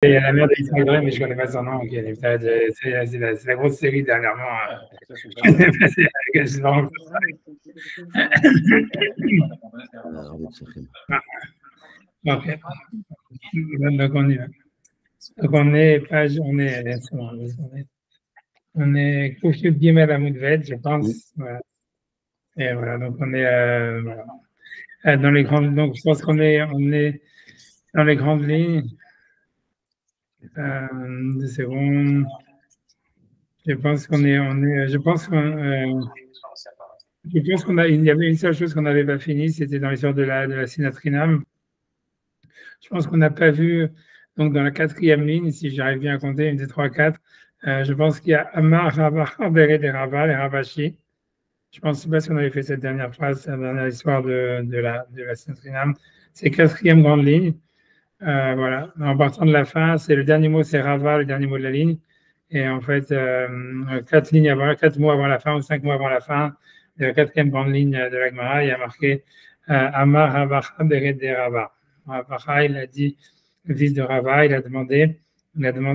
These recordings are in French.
Il y a la mère de Yitzhak Doré, mais je ne connais pas son nom. C'est la grosse série dernièrement. Ok. Donc on y va. Donc on est page, on est Kouchut Gimel Amoudvet, je pense. Voilà. Et voilà, donc on est voilà. Dans les grandes, donc je pense qu'on est dans les grandes lignes. 2 secondes. Je pense qu'on il y avait une seule chose qu'on n'avait pas fini, c'était dans l'histoire de la Sinatrinam. Je pense qu'on n'a pas vu, donc dans la 4e ligne, si j'arrive bien à compter, 1, 2, 3, 4, je pense qu'il y a Amar, Rabba, Beret et Rabba, les Rabashi. Je pense pas si on avait fait cette dernière phrase, la dernière histoire de la Sinatrinam. C'est 4e grande ligne. Voilà. En partant de la fin, c'est le dernier mot, c'est Rava, le dernier mot de la ligne. Et en fait, 4 mots avant la fin ou 5 mots avant la fin, de la 4e grande ligne de la Gemara, il y a marqué Amar Ravacha Beret de Rava. Ravacha, il a dit, le fils de Rava, il a demandé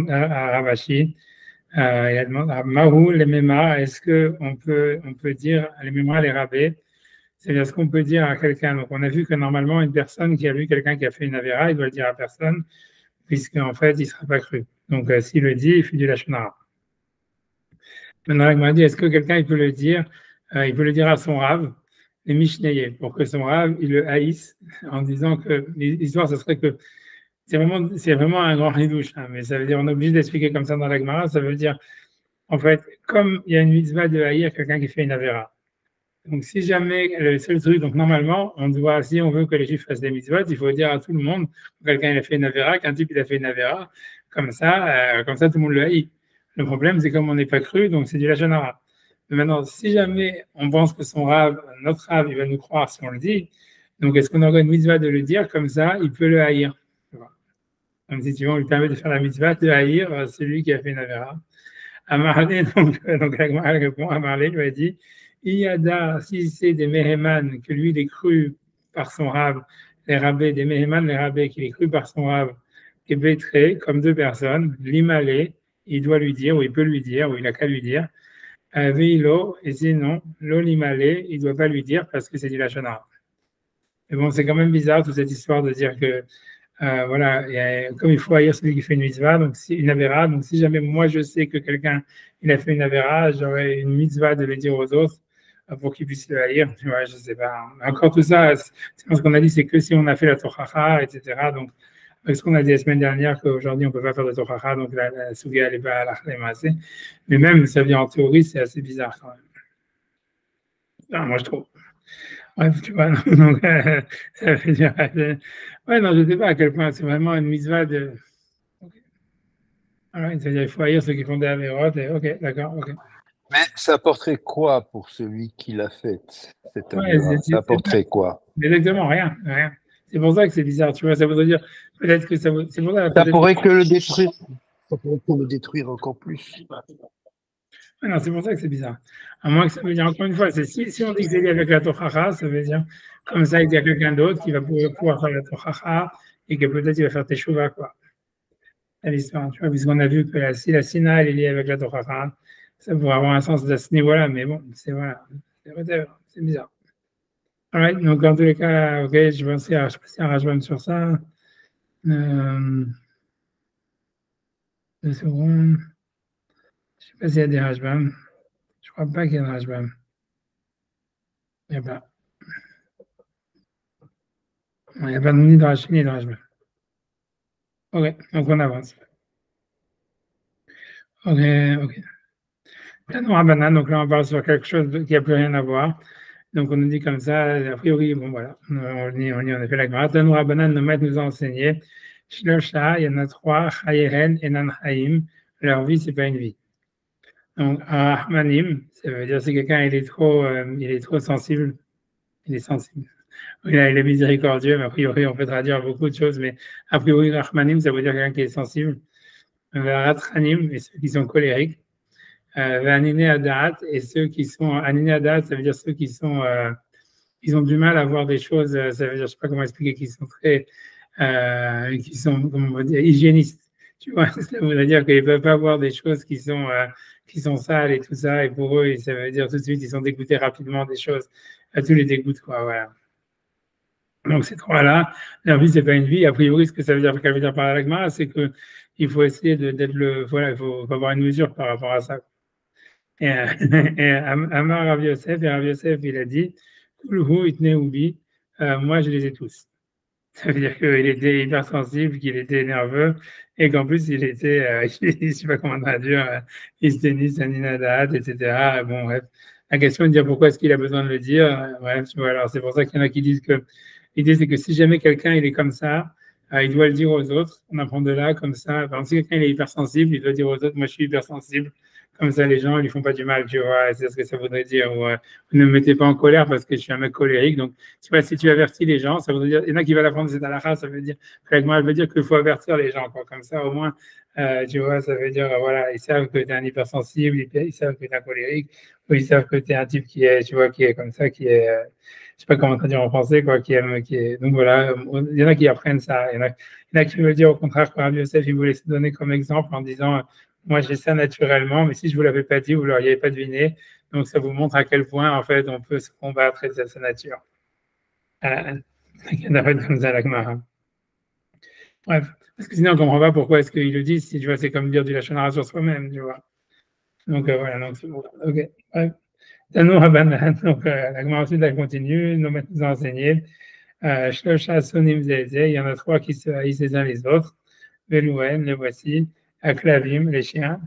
à Ravashi, il a demandé à Mahou, les Méma, est-ce qu'on peut dire les Méma, les Rabés, c'est-à-dire ce qu'on peut dire à quelqu'un. Donc, on a vu que normalement, une personne qui a vu quelqu'un qui a fait une avéra, il doit le dire à personne, puisqu'en fait, il ne sera pas cru. Donc, s'il le dit, il fait du lashon hara. Maintenant, il m'a dit, est-ce que quelqu'un il peut le dire à son rave, les mishnayés, pour que son rave, il le haïsse, en disant que l'histoire, ce serait que c'est vraiment un grand ridouche, hein, mais ça veut dire, on est obligé d'expliquer comme ça dans la Gemara, ça veut dire, en fait, comme il y a une mitzvah de haïr quelqu'un qui fait une avéra. Donc, si jamais, le seul truc, donc normalement, si on veut que les juifs fassent des mitzvot, il faut dire à tout le monde, quelqu'un il a fait une avéra, qu'un type il a fait une avéra, comme ça, tout le monde le haït. Le problème, c'est comme on n'est pas cru, donc c'est du lashon hara. Mais maintenant, si jamais on pense que notre rave, il va nous croire si on le dit, donc est-ce qu'on aurait une mitzvah de le dire, comme ça, il peut le haïr. Donc, si tu veux, on lui permet de faire la mitzvah, de haïr celui qui a fait une avéra. Amarlé, donc la Gemara répond, Amarlé lui a dit, Iyada, si c'est des Meheman, que lui il est cru par son rave, les rabbés, des Meheman, les rabbés, qu'il est cru par son rave, et Bétré, comme 2 personnes, l'Imalé, il doit lui dire, ou il peut lui dire, ou il a qu'à lui dire, Veilo, et sinon, l'Olimalé, il ne doit pas lui dire parce que c'est du lashon hara. Mais bon, c'est quand même bizarre toute cette histoire de dire que, voilà, comme il faut haïr celui qui fait une mitzvah, donc une avéra, donc si jamais moi je sais que quelqu'un il a fait une avéra, j'aurais une mitzvah de le dire aux autres pour qu'ils puissent le haïr. Ouais, je sais pas. Encore tout ça, ce qu'on a dit, c'est que si on a fait la tochacha, etc. Donc, ce qu'on a dit la semaine dernière, qu'aujourd'hui on ne peut pas faire de tochacha, donc la souga elle n'est pas à la. Mais même, ça vient en théorie, c'est assez bizarre quand même. Non, moi je trouve. Bref, tu vois, donc, ça veut dire. Ouais, non, je ne sais pas à quel point c'est vraiment une mitzvah de. Okay. Alors, c'est-à-dire qu'il faut haïr ceux qui font des avérotes, et ok, d'accord, ok. Mais ça apporterait quoi pour celui qui l'a faite, cette avéra? Ça apporterait quoi? Exactement, rien. C'est pour ça que c'est bizarre, tu vois, ça voudrait dire, peut-être que ça pourrait que le détruire. Ça pourrait que le détruire encore plus. Non, c'est pour ça que c'est bizarre. À moins que ça veut dire, encore une fois, si on dit que c'est lié avec la tochacha, ça veut dire, comme ça, il y a quelqu'un d'autre qui va pouvoir faire la tochacha et que peut-être il va faire teshuva, quoi. C'est l'histoire, tu vois, puisqu'on a vu que si la sina, elle est liée avec la tochacha, ça pourrait avoir un sens de ce niveau-là, mais bon, c'est bizarre. Alright, donc en tous les cas, ok, je vais passer à Rajbam sur ça. 2 secondes. Je ne sais pas s'il y a des Rajbam. Je ne crois pas qu'il y a de Rajbam. Il n'y a pas. Il n'y a pas ni de Rashi ni de Rajbam. Ok, donc on avance. Ok. Donc là, on parle sur quelque chose qui n'a plus rien à voir. Donc on nous dit comme ça, a priori, bon voilà, on y a fait la Gemara. Tanou Rabbanan, nos maîtres nous ont enseigné, Shlosha, il y en a 3, Chayeren et Nanhaim, leur vie, c'est pas une vie. Donc, Ahmanim, ça veut dire si quelqu'un il est trop sensible, il est sensible. Il est miséricordieux, mais a priori, on peut traduire beaucoup de choses, mais a priori, Rahmanim, ça veut dire quelqu'un qui est sensible. Ratranim, et ceux qui sont colériques. Aniné Adat, et ceux qui sont Aniné Adat, ça veut dire ceux qui sont ils ont du mal à voir des choses, ça veut dire, je ne sais pas comment expliquer, qui sont comment on va dire, hygiénistes. Tu vois, ça voudrait dire qu'ils ne peuvent pas voir des choses qui sont sales et tout ça, et pour eux, ça veut dire tout de suite, ils sont dégoûtés rapidement des choses. Tous les dégoûts, quoi, voilà. Donc, ces trois-là, leur vie, c'est pas une vie. A priori, ce que ça veut dire, qu'elle veut dire par la Gemara, c'est qu'il faut essayer d'être voilà, il faut avoir une mesure par rapport à ça. Et, Amar Rav Yosef, et Rav Yosef, il a dit, Kulhu itne ubi, moi, je les ai tous. Ça veut dire qu'il était hypersensible, qu'il était nerveux, et qu'en plus, il était, je ne sais pas comment traduire, Isténis, Aninadat, etc. Bon, bref. La question de dire pourquoi est-ce qu'il a besoin de le dire, bref, tu vois, alors c'est pour ça qu'il y en a qui disent que l'idée, c'est que si jamais quelqu'un il est comme ça, il doit le dire aux autres. On apprend de là, comme ça. Par exemple, si quelqu'un il est hypersensible, il doit dire aux autres, moi je suis hypersensible. Comme ça, les gens, ils ne font pas du mal, tu vois. C'est ce que ça voudrait dire. Ou, ne me mettez pas en colère parce que je suis un mec colérique. Donc, tu vois, si tu avertis les gens, ça voudrait dire, il y en a qui va l'apprendre cette halakha, ça veut dire, moi, elle veut dire qu'il faut avertir les gens, quoi. Comme ça, au moins, tu vois, ça veut dire, voilà, ils savent que tu es un hypersensible, ils savent que tu es un colérique, ou ils savent que tu es un type qui est, tu vois, qui est comme ça, qui est, je sais pas comment traduire en français, quoi, qui est, donc voilà, il y en a qui apprennent ça. Il y en a qui veulent dire au contraire que Rabbi Yosef, il voulait se donner comme exemple en disant, moi j'ai ça naturellement, mais si je vous l'avais pas dit, vous l'auriez pas deviné. Donc ça vous montre à quel point, en fait, on peut se combattre de sa nature. Il y en a comme ça, la Gemara. Bref, parce que sinon on comprend pas pourquoi est-ce qu'ils le disent, si tu vois, c'est comme dire du lachon hara sur soi-même, tu vois. Donc voilà, donc c'est bon. Ok, bref. Donc la Gemara ensuite elle continue, nous a enseigné. Il y en a trois qui se haïssent les uns les autres. Velouen, les voici. Aklavim, les chiens.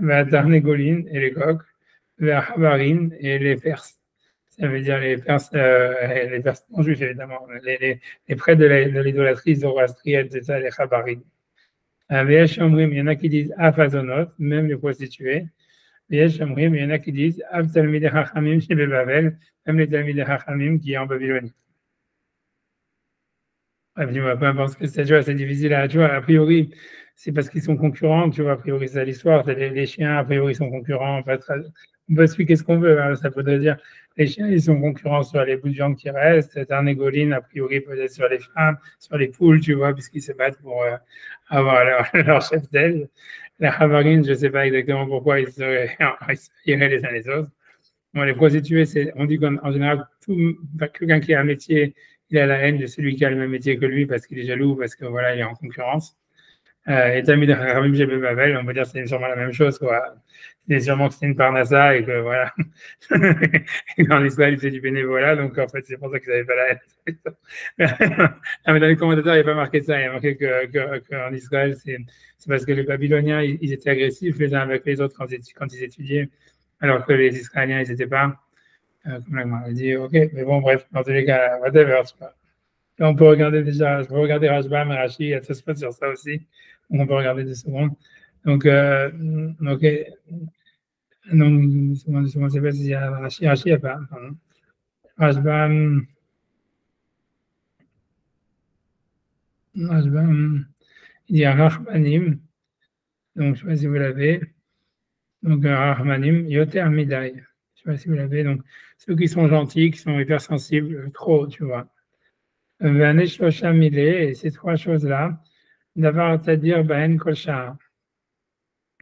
Darnegolin et les coqs. Habarin et les Perses. Ça veut dire les Perses non juifs évidemment, les prêtres de l'idolâtrie zoroastrienne, c'est ça, les Habarin. Il y en a qui disent Afazonot, même les prostituées. Il y en a qui disent Av Talmidei Chachamim chez Babel, même les Talmidei Chachamim qui est en Babylonie. Peu importe ce que c'est, tu vois, c'est difficile à, tu vois, a priori, c'est parce qu'ils sont concurrents, tu vois, a priori, c'est l'histoire, les chiens, a priori, sont concurrents, on peut expliquer ce qu'on veut, hein, ça voudrait dire, les chiens, ils sont concurrents sur les bouts de viande qui restent, c'est un égoline, a priori, peut-être sur les femmes, sur les poules, tu vois, puisqu'ils se battent pour avoir leur chef d'aile. Les havarines, je ne sais pas exactement pourquoi ils iraient les uns les autres. Bon, les prostituées, on dit qu'en général, quelqu'un qui a un métier, il a la haine de celui qui a le même métier que lui parce qu'il est jaloux, parce que voilà, il est en concurrence. Et Talmid Chachamim chez Babel, on peut dire que c'est sûrement la même chose, quoi. C'est sûrement que c'est une parnassa et que voilà. Et qu'en Israël, c'est du bénévolat, donc en fait, c'est pour ça qu'ils n'avaient pas la haine. Mais dans les commentateurs, il n'y a pas marqué ça. Il y a marqué qu'en Israël, c'est parce que les Babyloniens, ils étaient agressifs les uns avec les autres quand ils étudiaient, alors que les Israéliens, ils n'étaient pas. Comme la Gemara dit, ok, mais bon, bref, dans tous les cas, whatever. Là, on peut regarder déjà, je peux regarder Rashbam et Rashi, il y a tout spot sur ça aussi. On peut regarder 2 secondes. Donc, ok. Donc, 2 secondes, je ne sais pas s'il y a Rashi, il n'y a pas, pardon. Rashbam, il y a Rahmanim. Donc, je ne sais pas si vous l'avez. Donc, Rahmanim, Yoter Midai. Je ne sais pas si vous l'avez. Donc, ceux qui sont gentils, qui sont hypersensibles, trop, tu vois. Et ces 3 choses-là, d'avoir à dire Ben Kolchar.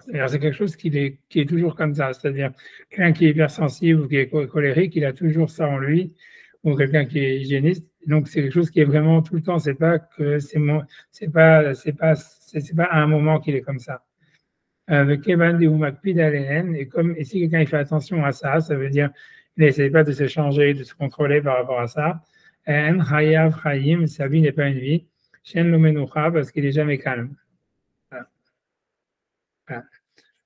C'est-à-dire, c'est quelque chose qui est toujours comme ça. C'est-à-dire, quelqu'un qui est hypersensible ou qui est colérique, il a toujours ça en lui, ou quelqu'un qui est hygiéniste. Donc, c'est quelque chose qui est vraiment tout le temps. C'est pas à un moment qu'il est comme ça. Avec Kevan ou Makpid et si quelqu'un il fait attention à ça, ça veut dire, il n'essaie pas de se changer, de se contrôler par rapport à ça. En Chayav Chayim, sa vie n'est pas une vie. Shen Lomenoucha, parce qu'il n'est jamais calme. Voilà.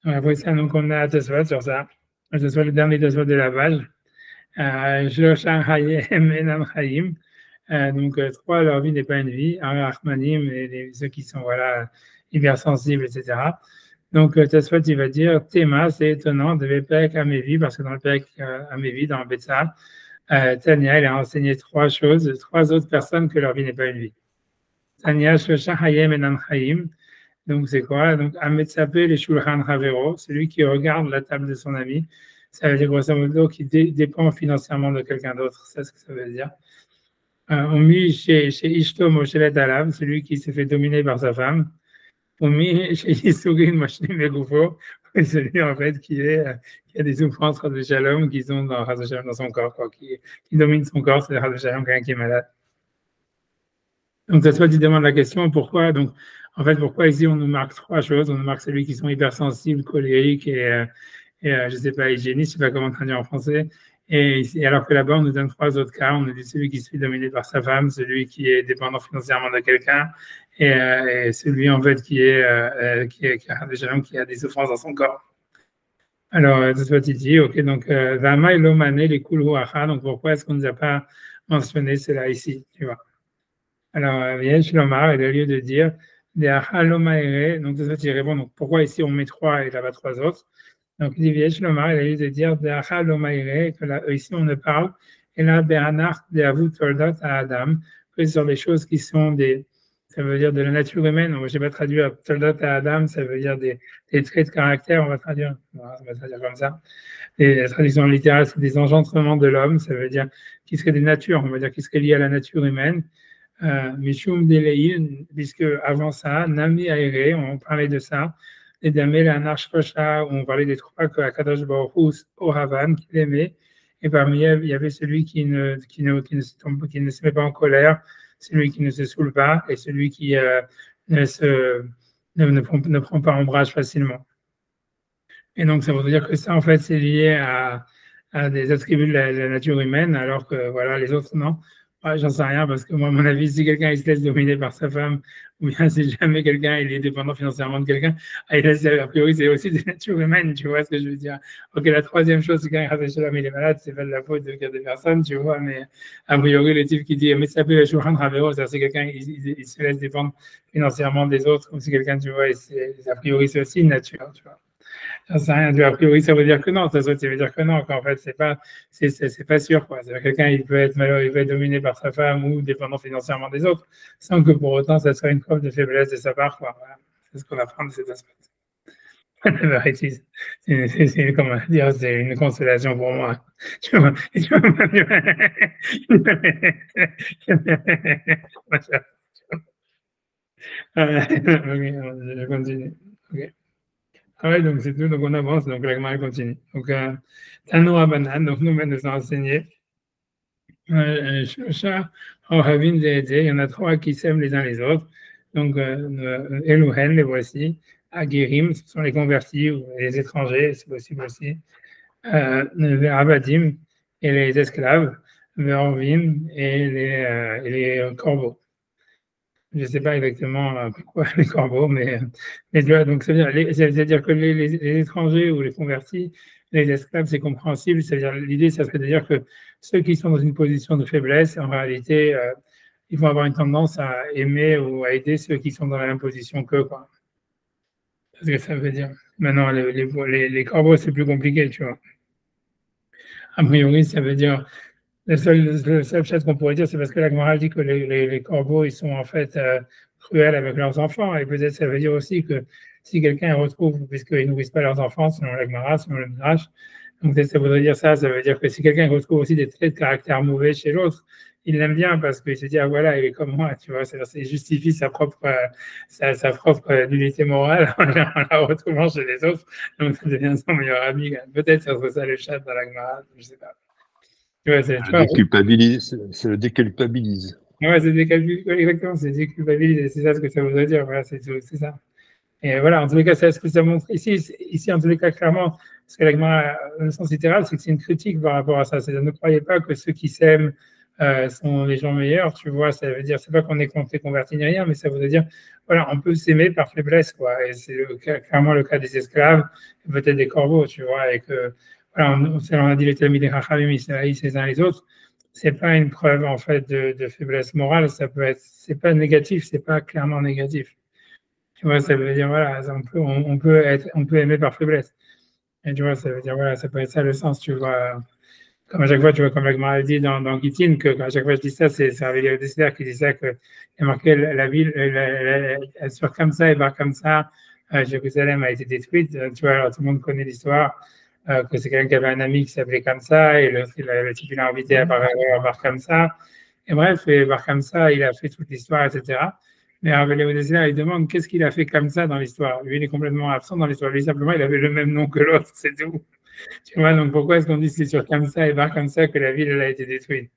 Après ça, donc on a Tosfot sur ça. Ce soit le dernier Tosfot de la page. Shloshah Hayem Enam Chayim. Donc 3, leur vie n'est pas une vie. Arachmanim, et ceux qui sont voilà, hypersensibles, etc. Donc Tosfot, il va dire Théma, c'est étonnant, de Perek Amévi, parce que dans le Perek Amévi, dans le Betsa, Tania, elle a enseigné 3 choses, 3 autres personnes que leur vie n'est pas une vie. Tania, Shloshah Hayem Enam Chayim. Donc, c'est quoi? Donc, Ametsapé les Shulchan Havero, celui qui regarde la table de son ami. Ça veut dire grosso modo qui dépend financièrement de quelqu'un d'autre. C'est ce que ça veut dire. On mit chez Ishto Moshelet Alav, celui qui s'est fait dominer par sa femme. Et celui en fait qui a des souffrances de shalom qui sont dans son corps, quoi, qui domine son corps, c'est le shalom, quelqu'un qui est malade. Donc, cette fois, tu demandes la question pourquoi. Donc, en fait, pourquoi ici on nous marque trois choses. On nous marque celui qui sont hypersensibles, colériques et je sais pas, hygiénistes, je sais pas comment traduire en français. Et alors que là-bas, on nous donne trois autres cas. On nous dit celui qui se fait dominer par sa femme, celui qui est dépendant financièrement de quelqu'un, et celui en fait qui a des souffrances dans son corps. Alors, c'est ce que tu dis, ok, donc Vama et Lomane, les Kulhuacha, donc pourquoi est-ce qu'on ne nous a pas mentionné cela ici, tu vois? Alors, Yesh Lomar, il a lieu de dire des Achalomaere, donc c'est ça tu réponds, donc pourquoi ici on met trois et là-bas trois autres? Donc, il dit Yesh Lomar, il a lieu de dire des Achalomaere, que là, ici on ne parle, et là, Be'anach de Avut Toldat à Adam, que sur des choses qui sont des, ça veut dire de la nature humaine. Je n'ai pas traduit Toldat à Adam, ça veut dire des traits de caractère, on va traduire comme ça. Et la traduction littérale, c'est des engendrements de l'homme, ça veut dire qui seraient des natures, on va dire qui seraient liés à la nature humaine. Mishum Deleil, puisque avant ça, Nami Aire, on parlait de ça, et Damel Anarch Rocha, on parlait des trois que Akadosh Baruch Hu, Ohavan, qu'il aimait, et parmi eux, il y avait celui qui ne se met pas en colère, celui qui ne se saoule pas, et celui qui ne prend pas ombrage facilement. Et donc, ça veut dire que ça, en fait, c'est lié à des attributs de la nature humaine, alors que voilà, les autres, non. Ouais, j'en sais rien, parce que moi, à mon avis, si quelqu'un il se laisse dominer par sa femme, ou bien si jamais quelqu'un il est dépendant financièrement de quelqu'un, a priori, c'est aussi des natures humaines, tu vois ce que je veux dire. Ok, la troisième chose, c'est quand il est malade, c'est pas de la faute de des personnes, tu vois, mais a priori, le type qui dit, mais ça peut être c'est quelqu'un, il se laisse dépendre financièrement des autres, comme si quelqu'un, tu vois, a priori, c'est aussi une nature, tu vois. Ça sert à rien. A priori, ça veut dire que non. Ça veut dire que non. Qu'en fait, c'est pas sûr, quoi. C'est quelqu'un, il peut être malheureux, il peut être dominé par sa femme ou dépendant financièrement des autres, sans que pour autant, ça soit une preuve de faiblesse de sa part, quoi. Voilà. C'est ce qu'on apprend de cet aspect. C'est comment dire, c'est une consolation pour moi. Tu vois, ok, je continue. Okay. Ah ouais, donc c'est tout, donc on avance, donc la Gemara continue. Donc, Tanoa Banan, donc nous nous a enseigné. Shosha, Ohavin, il y en a trois qui s'aiment les uns les autres. Donc, Elouhen, les voici. Aguirim, ce sont les convertis ou les étrangers, c'est possible aussi. Abadim, et les esclaves. Verovim, et les corbeaux. Je ne sais pas exactement pourquoi les corbeaux, mais donc c'est-à-dire que les étrangers ou les convertis, les esclaves, c'est compréhensible. C'est-à-dire l'idée, ça serait de dire que ceux qui sont dans une position de faiblesse, en réalité, ils vont avoir une tendance à aimer ou à aider ceux qui sont dans la même position qu'eux, quoi. C'est ce que ça veut dire. Maintenant, les corbeaux, c'est plus compliqué, tu vois. A priori, ça veut dire le seul chose qu'on pourrait dire, c'est parce que la Gemara dit que les corbeaux, ils sont en fait cruels avec leurs enfants. Et peut-être ça veut dire aussi que si quelqu'un retrouve, puisqu'ils nourrissent pas leurs enfants, selon la Gemara, selon le Midrash, donc peut-être ça voudrait dire ça. Ça veut dire que si quelqu'un retrouve aussi des traits de caractère mauvais chez l'autre, il l'aime bien parce qu'il se dit, ah voilà, il est comme moi, tu vois, il justifie sa propre nullité morale en la retrouvant chez les autres. Donc ça devient son meilleur ami. Peut-être ça serait ça le chat dans la Gemara, je sais pas. Ouais, c'est le déculpabilise. Ouais, exactement, c'est déculpabiliser, c'est ça ce que ça voudrait dire, voilà, c'est ça. Et voilà, en tous les cas, c'est ce que ça montre ici, en tous les cas, clairement, ce que le sens littéral, c'est que c'est une critique par rapport à ça. C'est-à-dire, ne croyez pas que ceux qui s'aiment sont les gens meilleurs, tu vois, ça veut dire, c'est pas qu'on est contre les convertis ni rien, mais ça voudrait dire, voilà, on peut s'aimer par faiblesse, quoi, et c'est clairement le cas des esclaves, et peut-être des corbeaux, tu vois, et que, voilà, on a dit les Talmidei Chachamim, ils s'haïssent les uns les autres, c'est pas une preuve, en fait, de faiblesse morale, ça peut être, c'est pas négatif, c'est pas clairement négatif. Tu vois, ça veut dire, voilà, on peut aimer par faiblesse. Et tu vois, ça veut dire, voilà, ça peut être ça le sens, tu vois. Comme à chaque fois, tu vois, comme la Gemara dit dans Gittin, que à chaque fois je dis ça, c'est Rabbi Dessler qui dit ça, qu'il y a marqué la ville, elle sort comme ça et part comme ça, Jérusalem a été détruite. Tu vois, alors tout le monde connaît l'histoire, que c'est quelqu'un qui avait un ami qui s'appelait comme ça, et le type, il l'a invité à part comme ça. Et bref, et part comme ça, il a fait toute l'histoire, etc. Mais Rabbi Léodésia, il demande qu'est-ce qu'il a fait comme ça dans l'histoire. Lui, il est complètement absent dans l'histoire. Lui, simplement, il avait le même nom que l'autre, c'est tout. Tu vois, donc pourquoi est-ce qu'on dit que c'est sur comme ça et pas comme ça que la ville elle a été détruite?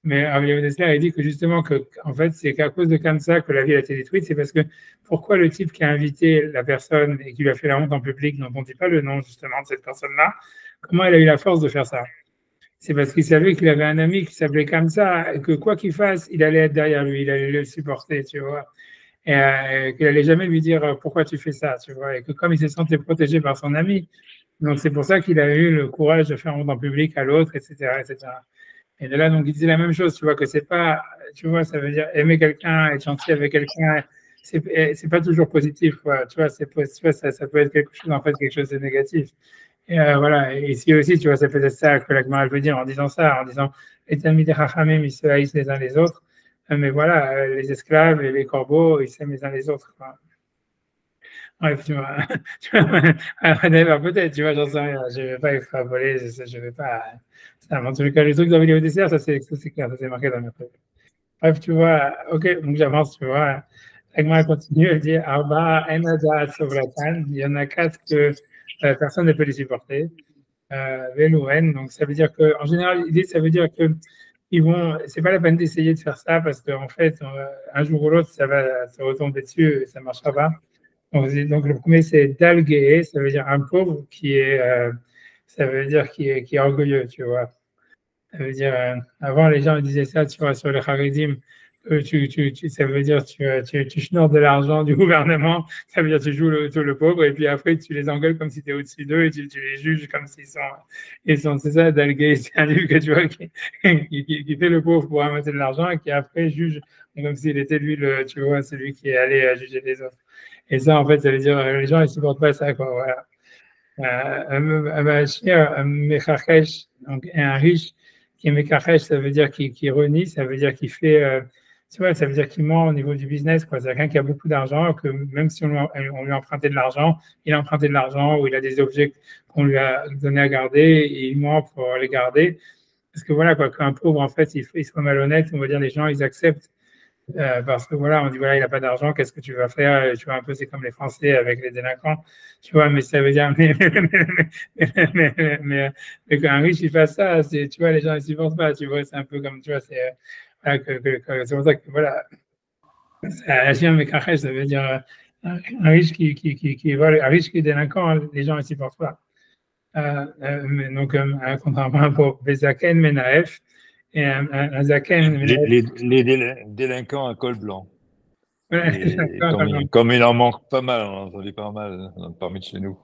Mais Rabbi Léodésia, il dit que justement, que, en fait, c'est qu'à cause de comme ça que la ville a été détruite, c'est parce que pourquoi le type qui a invité la personne et qui lui a fait la honte en public, dont on ne dit pas le nom justement de cette personne-là, comment elle a eu la force de faire ça? C'est parce qu'il savait qu'il avait un ami qui s'appelait comme ça, et que quoi qu'il fasse, il allait être derrière lui, il allait le supporter, tu vois. Et qu'il allait jamais lui dire pourquoi tu fais ça, tu vois. Et que comme il se sentait protégé par son ami, donc c'est pour ça qu'il a eu le courage de faire honte en public à l'autre, etc., etc. Et de là, donc, il disait la même chose, tu vois, que c'est pas, tu vois, ça veut dire aimer quelqu'un, être gentil avec quelqu'un, c'est pas toujours positif, quoi. Tu vois, ça peut être quelque chose, en fait, quelque chose de négatif. Et voilà, et ici aussi, tu vois, c'est peut-être ça que la Gemara veut dire en disant ça, en disant les Talmidei Chachamim, ils se haïssent les uns les autres, mais voilà, les esclaves et les corbeaux, ils s'aiment les uns les autres, quoi. Bref, tu vois, peut-être, tu vois, j'en sais rien, je ne vais pas extrapoler, je ne vais pas. En tout cas, les trucs d'Amélie au dessert, ça c'est clair, ça c'est marqué dans mes trucs. Bref, tu vois, ok, donc j'avance, tu vois. Agma continue, elle dit Arba, Enadat, Sovratan, il y en a quatre que personne ne peut les supporter. Velouen, donc ça veut dire que, en général, l'idée, ça veut dire que ils vont, c'est pas la peine d'essayer de faire ça parce qu'en fait, un jour ou l'autre, ça va se retomber dessus et ça marchera pas. Donc le premier, c'est Dalgué, ça veut dire un pauvre qui est, ça veut dire qui est orgueilleux, tu vois. Ça veut dire, avant, les gens disaient ça, tu vois, sur le Haridim, ça veut dire tu schnorres de l'argent du gouvernement, ça veut dire tu joues le pauvre, et puis après tu les engueules comme si tu es au-dessus d'eux, et tu les juges comme s'ils sont, c'est ça, Dalgué, c'est un livre que tu vois qui fait le pauvre pour amasser de l'argent, et qui après juge comme s'il était lui, tu vois, celui qui est allé juger les autres. Et ça, en fait, ça veut dire les gens, ils supportent pas ça, quoi, voilà. Donc, un riche qui est mekachesh, ça veut dire qui renie, ça veut dire qu'il fait, tu vois, ça veut dire qu'il ment au niveau du business, quoi. C'est quelqu'un qui a beaucoup d'argent, que même si on lui a emprunté de l'argent, il a emprunté de l'argent ou il a des objets qu'on lui a donné à garder et il ment pour les garder. Parce que voilà, quoi, qu'un pauvre, en fait, il soit malhonnête, on va dire, les gens, ils acceptent parce que voilà, on dit voilà, il n'a pas d'argent, qu'est-ce que tu vas faire? Tu vois, un peu, c'est comme les Français avec les délinquants, tu vois, mais ça veut dire, mais qu'un riche, il fasse ça, tu vois, les gens, ils ne supportent pas, tu vois, c'est un peu comme, tu vois, voilà, c'est pour ça que, voilà, agir avec un riche, ça veut dire un riche qui vole, un riche qui est délinquant, les gens, ils ne supportent pas. Donc, contrairement à un pauvre, Bezaken, Menaef, et un Zaken, les délinquants à col blanc. Comme il en manque pas mal, on en entendait pas mal parmi de chez nous.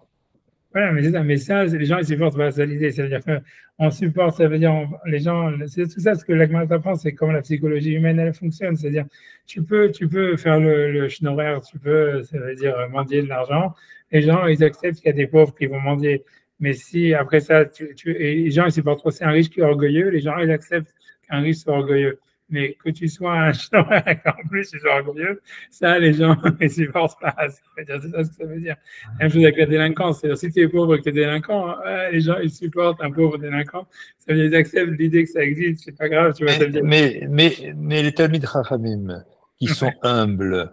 Voilà, mais c'est ça, mais ça, les gens, ils supportent pas, c'est l'idée. C'est-à-dire qu'on supporte, ça veut dire, les gens, c'est tout ça, ce que la Gemara apprend, c'est comment la psychologie humaine, elle fonctionne. C'est-à-dire, tu peux faire le schnorrer, tu peux, ça veut dire, mendier de l'argent. Les gens, ils acceptent qu'il y a des pauvres qui vont mendier. Mais si, après ça, et les gens, ils supportent aussi un riche qui est orgueilleux, les gens, ils acceptent qu'un riche soit orgueilleux. Mais que tu sois un schnorrer, en plus, tu sois orgueilleux, ça, les gens, ils supportent pas. C'est ça ce que ça veut dire. La même chose avec la délinquance. C'est-à-dire, si tu es pauvre et que tu es délinquant, les gens, ils supportent un pauvre délinquant. Ça veut dire qu'ils acceptent l'idée que ça existe, c'est pas grave, tu vois. Mais les Talmidei Chachamim, qui sont humbles,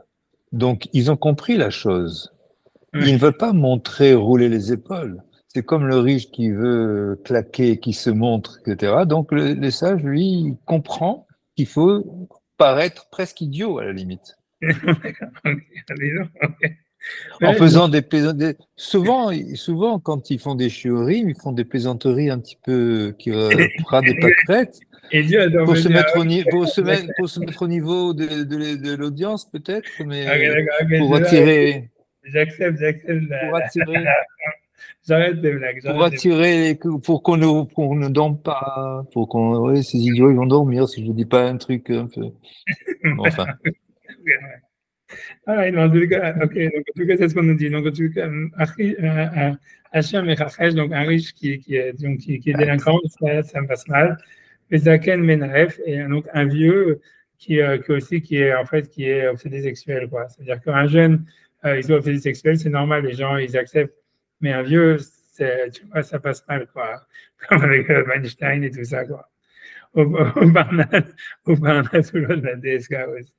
donc ils ont compris la chose. Ils ne veulent pas montrer, rouler les épaules. C'est comme le riche qui veut claquer, qui se montre, etc. Donc le sage, lui, il comprend qu'il faut paraître presque idiot à la limite. En faisant souvent, quand ils font des shiurim, ils font des plaisanteries un petit peu qui fera des pâquerettes pour se mettre au niveau de l'audience peut-être, mais pour attirer. J'accepte. Pour attirer. J'arrête des blagues. Pour qu'on ne dorme pas, pour qu'on, ces idiots ils vont dormir si je ne dis pas un truc un peu. Enfin. Ah, non, en tout cas, ok, donc en tout cas, c'est ce qu'on nous dit. Donc, en tout cas, Hachem et Chachesh, donc un riche qui est délinquant, ça me passe mal. Et Zaken Menaef, et donc un vieux qui aussi qui est obsédé sexuel, quoi. C'est-à-dire qu'un jeune, il soit obsédé sexuel, c'est normal, les gens, ils acceptent. Mais un vieux, tu vois, ça passe mal, quoi. Comme avec Weinstein et tout ça, quoi. Au Parnasse ou l'autre, la DSK aussi.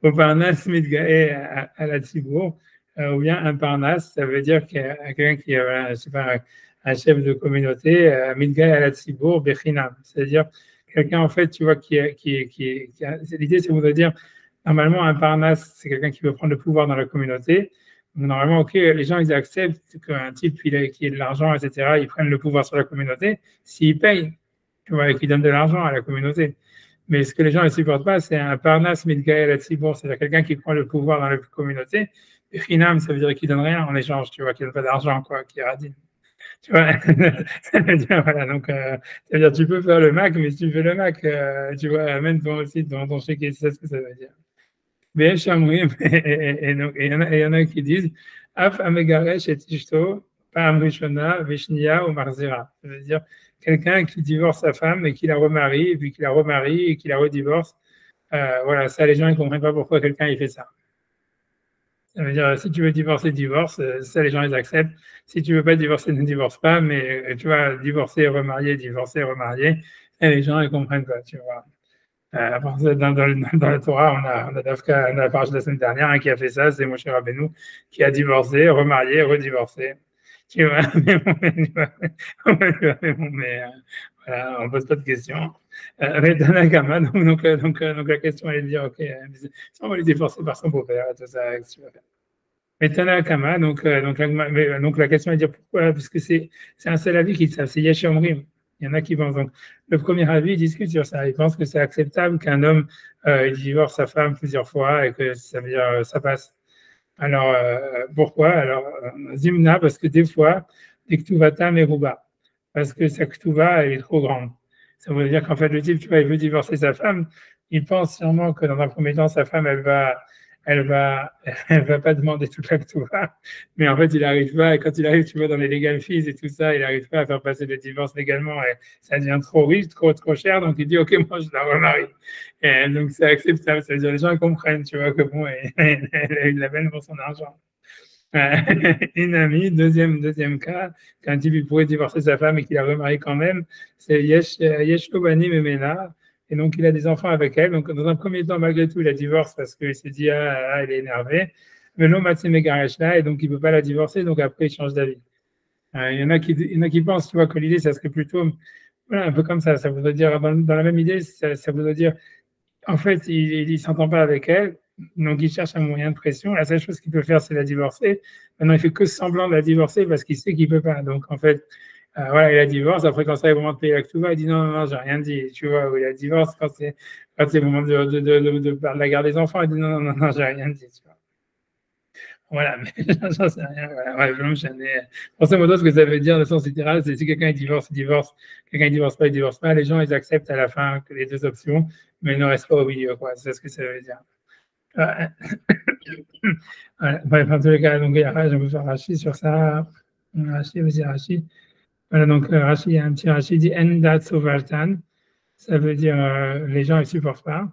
Au Parnasse Midgae à la Tzibour, ou bien un Parnasse, ça veut dire quelqu'un qui est, je sais pas, un chef de communauté, Midgae à la Tzibour, Bechinam. C'est-à-dire quelqu'un, en fait, tu vois, l'idée, c'est de dire, normalement, un Parnasse, c'est quelqu'un qui veut prendre le pouvoir dans la communauté. Donc, normalement, OK, les gens, ils acceptent qu'un type qui ait de l'argent, etc., ils prennent le pouvoir sur la communauté s'ils payent, tu vois, et qu'ils donnent de l'argent à la communauté. Mais ce que les gens ne supportent pas, c'est un Parnasse Midgaël Atzibour, c'est-à-dire quelqu'un qui prend le pouvoir dans la communauté. Et Finam, ça veut dire qu'il ne donne rien en échange, tu vois, qu'il ne donne pas d'argent, quoi, qu'il radine. Tu vois, ça veut dire, voilà, donc, ça veut dire, tu peux faire le Mac, mais si tu fais le Mac, tu vois, amène ton site dans ton chéquier, c'est ça ce que ça veut dire. Mais donc, il y en a qui disent, Af Amegaresh et Tishto, Pa'am Rishona, Vishnia ou Marzira. Ça veut dire, quelqu'un qui divorce sa femme et qui la remarie, et puis qui la remarie et qui la redivorce. Voilà, ça, les gens ne comprennent pas pourquoi quelqu'un il fait ça. Ça veut dire, si tu veux divorcer, divorce. Ça, les gens, ils acceptent. Si tu veux pas divorcer, ne divorce pas. Mais tu vois, divorcer, remarier, divorcer, remarier, et les gens, ils comprennent pas, tu vois. Dans la Torah, on a la parole de la semaine dernière, qui a fait ça, c'est Moshe Rabbeinu, qui a divorcé, remarié, redivorcé. Tu vois, mais voilà, on ne pose pas de questions. Mais Tanakama, donc la question elle est de dire, ok, on va lui divorcer par son beau-père, tout ça, qu'est-ce que tu vas faire? Mais Tanakama, donc la question est de dire pourquoi, puisque c'est un seul avis qui c'est Yesh Omrim. Il y en a qui pensent. Donc, le premier avis, il discute sur ça. Il pense que c'est acceptable qu'un homme il divorce sa femme plusieurs fois et que ça veut dire ça passe. Alors, pourquoi? Alors, Zimna, parce que des fois, des Ktuvata Meruba, parce que sa Ktuva, elle est trop grande. Ça veut dire qu'en fait, le type, tu vois, il veut divorcer sa femme. Il pense sûrement que dans un premier temps, sa femme, elle va, elle va pas demander toute la Ktuva. Mais en fait, il n'arrive pas. Et quand il arrive, tu vois, dans les legal fees et tout ça, il n'arrive pas à faire passer le divorce légalement. Et ça devient trop riche, trop cher. Donc, il dit, OK, moi, je la remarie. Et donc, c'est acceptable. Ça veut dire, les gens comprennent, tu vois, que bon, elle a eu de la peine pour son argent. Une amie, deuxième cas, quand il pourrait divorcer sa femme et qu'il a remarié quand même, c'est Yesh Obani Memena. Et donc, il a des enfants avec elle. Donc, dans un premier temps, malgré tout, il la divorce parce qu'il s'est dit, elle est énervée. Mais non, là, et donc, il ne peut pas la divorcer. Donc, après, il change d'avis. Il y en a qui pensent, tu vois, que l'idée, ça serait plutôt, voilà, un peu comme ça. Ça voudrait dire, dans la même idée, ça voudrait dire, en fait, il ne s'entend pas avec elle, donc il cherche un moyen de pression. La seule chose qu'il peut faire, c'est la divorcer. Maintenant, il fait que semblant de la divorcer parce qu'il sait qu'il ne peut pas. Donc, en fait, voilà, il la divorce. Après, quand ça est le moment de payer la Ktuva, il dit non, non, non, j'ai rien dit. Tu vois, il la divorce quand c'est le moment de la garde des enfants, il dit non, non, non, non j'ai rien dit. Tu vois. Voilà, mais j'en sais rien. Voilà, ouais, grosso modo, ce que ça veut dire, le sens littéral, c'est si quelqu'un il divorce, il divorce. Quelqu'un il divorce pas, il divorce pas. Les gens, ils acceptent à la fin que les deux options, mais ils ne restent pas au milieu, quoi. C'est ce que ça veut dire. Voilà. Bref, en tous les cas, donc, je vais faire Rachid sur ça. Rachid, vas-y, Rachid. Voilà, donc, Rachid, il y a un petit Rachid dit Endat Sovartan. Ça veut dire les gens, ils ne supportent pas.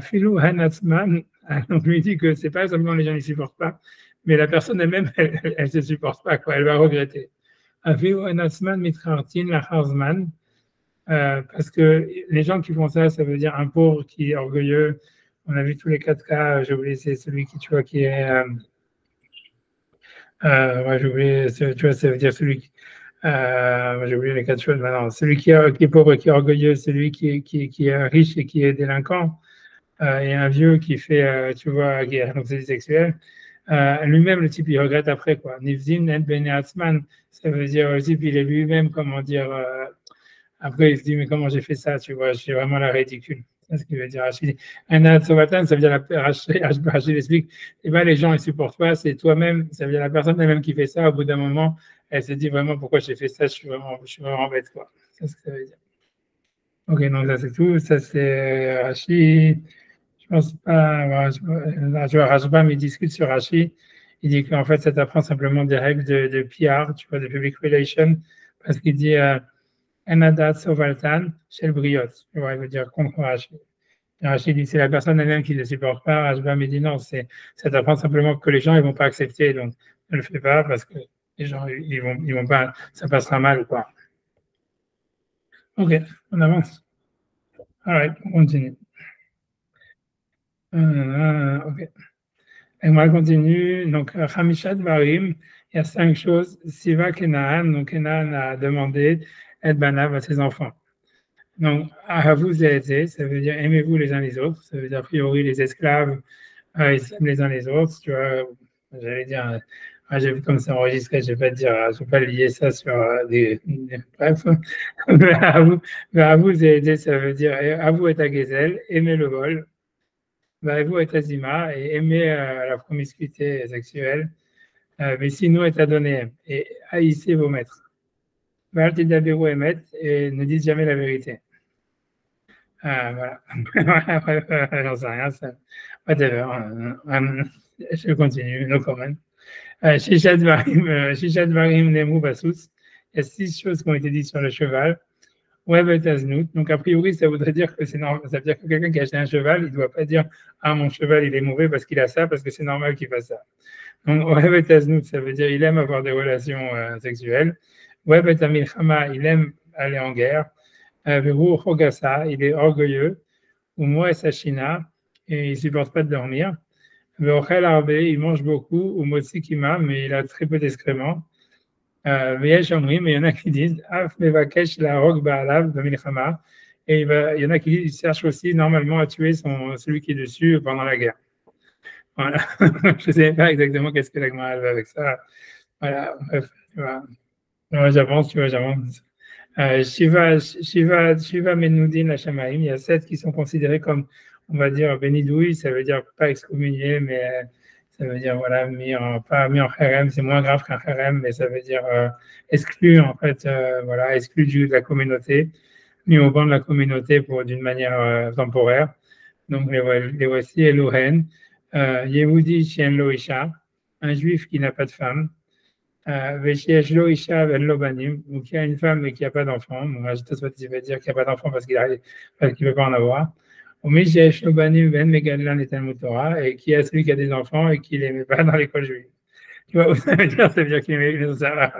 Philou Hanatzman, donc lui dit que c'est pas seulement les gens ne supportent pas, mais la personne elle-même, elle se supporte pas, quoi, elle va regretter. Philou Hanatzman Mitrartin Lacharzman, parce que les gens qui font ça, ça veut dire un pauvre qui est orgueilleux. On a vu tous les 4 cas, j'ai oublié, c'est celui qui, tu vois, qui est. Ouais, j'ai oublié, tu vois, ça veut dire celui qui. J'ai oublié les 4 choses maintenant. Celui qui est pauvre et qui est orgueilleux, celui qui est riche et qui est délinquant. Et un vieux qui fait, tu vois, qui est anoxélie sexuelle. Lui-même, le type, il regrette après, quoi. Nivzin et Beneatzman, ça veut dire, le type, il est lui-même, comment dire, après, il se dit, mais comment j'ai fait ça, tu vois, je suis vraiment la ridicule. C'est ce qu'il veut dire Rachid. Un Atzovatan, ça veut dire Rachid explique, et ben, les gens, ils supportent pas, c'est toi-même, ça veut dire la personne elle-même qui fait ça, au bout d'un moment, elle se dit vraiment, pourquoi j'ai fait ça, je suis vraiment bête, quoi. C'est ce que ça veut dire. Ok, donc ça, c'est tout. Ça, c'est Rachid. Je pense pas. Là, tu vois, Rashbam, il discute sur Rachid. Il dit qu'en fait, ça t'apprend simplement des règles de PR, tu vois, de public relations, parce qu'il dit Enadat Sovaltan chez le Briot. Tu vois, il veut dire contre Rachid. Rachid dit c'est la personne elle-même qui ne le supporte pas. Rashbam, il dit non, ça t'apprend simplement que les gens, ils vont pas accepter, donc ne le fais pas parce que les gens, ils vont pas, ça passera mal ou quoi. Ok, on avance. All right, on continue. Ok. Et moi, continue. Donc, Hamishat Barim, il y a 5 choses. Siva Kenaan, donc Kenaan a demandé Et Banav à ses enfants. Donc, Ahavuz et ça veut dire aimez-vous les uns les autres. Ça veut dire, a priori, les esclaves, ils s'aiment les uns les autres. Tu vois, j'allais dire, j'ai vu comme c'est enregistré, je ne vais pas dire, je vais pas lier ça sur bref. Ahavuz et ça veut dire, Avou et Agezel, aimez le vol. Vous et Azima, et aimer la promiscuité sexuelle, mais sinon est adonné, et haïssez vos maîtres. Valtidabiru emet, et ne dites jamais la vérité. Voilà. J'en sais rien, ça. Whatever. Je continue, no comment. Shishat Varim Nemu Basus. Il y a 6 choses qui ont été dites sur le cheval. Donc, a priori, ça voudrait dire que c'est normal. Ça veut dire que quelqu'un qui a acheté un cheval, il ne doit pas dire ah, mon cheval, il est mauvais parce qu'il a ça, parce que c'est normal qu'il fasse ça. Donc, ça veut dire il aime avoir des relations sexuelles. Il aime aller en guerre. Hogasa, il est orgueilleux. Ou moi, Sachina, et il ne supporte pas de dormir. Il mange beaucoup. Ou Motsikima, mais il a très peu d'excréments. Mais il y en a qui disent Af Mevakesh la Rog Baalav Bamilchama. Et il y en a qui disent il cherche aussi normalement à tuer celui qui est dessus pendant la guerre. Voilà. Je ne sais pas exactement qu'est-ce que la Gemara veut avec ça. Voilà, bref, tu vois. Moi, j'avance, tu vois, j'avance. Shiva Menudin la Shamaim, il y a 7 qui sont considérés comme, on va dire, bénidouilles, ça veut dire pas excommuniés, mais ça veut dire, voilà, pas mis en harem, c'est moins grave qu'un harem, mais ça veut dire exclu, en fait, voilà, exclu de la communauté, mis au banc de la communauté d'une manière temporaire. Donc, les voici, Elohen, Yehudi Shien Lo Isha, un juif qui n'a pas de femme, Veshiesh Lo Isha Ben Lo Banim, donc il y a une femme mais qui n'a pas d'enfant. Bon, là, je vais dire qu'il n'y a pas d'enfant parce qu'il ne veut pas en avoir. Veshiesh Lo Banim Ben Megadlan et Talmud Torah, et qui a celui qui a des enfants et qui ne les met pas dans l'école juive. Tu vois, ça veut dire qu'il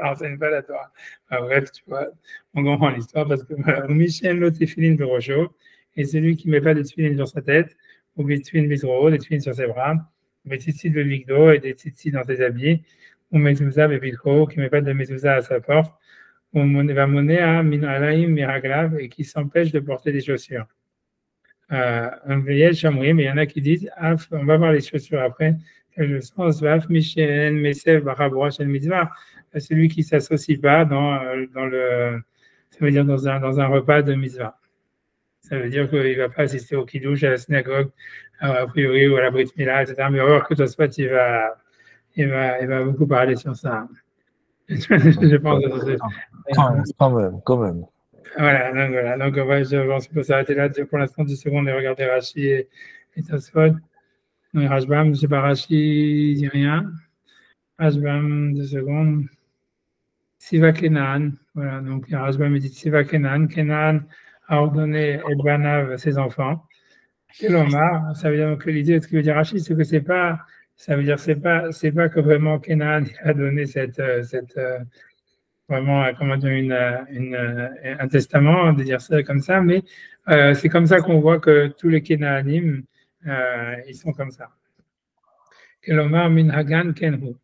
n'enseigne pas la Torah. Enfin, bref, tu vois, on comprend l'histoire parce que Michel Lo Tefilin Berocho, et celui qui ne met pas de tefilin sur sa tête, ou des tefilin Bizro, des tefilin sur ses bras, des tzitzit de Vigdo et des tzitzit dans ses habits, ou mezouza bepilko, qui ne met pas de mezouza à sa porte, ou va monea min alaim miraglav, et qui s'empêche de porter des chaussures. Un vieil chamri, mais il y en a qui disent, on va voir les chaussures après, le sens vaf michel mesev barabroch el mitzvah, celui qui ne s'associe pas dans le, ça veut dire dans un repas de mitzvah. Ça veut dire qu'il ne va pas assister au kiddush, à la synagogue, a priori, ou à la brit milah, etc. Mais on va voir que Tosfot, il va beaucoup parler sur ça. Je pense. Quand même. Voilà, donc on peut s'arrêter là pour l'instant 10 secondes et regarder Rashi et Tosfot. Donc Rashbam, je ne sais pas, Rashi, il dit rien. Rashbam, 2 secondes. Siva Kenan, voilà, donc Rashbam dit Siva Kenan. Kenan a ordonné Elbanav à ses enfants. Kelomar, ça veut dire que l'idée de ce que veut dire Rashi, c'est que c'est pas que vraiment Kenan a donné vraiment, comment dire, un testament, de dire ça comme ça, mais c'est comme ça qu'on voit que tous les Kenaanim, ils sont comme ça. Kelomar min Hagan Kenhu.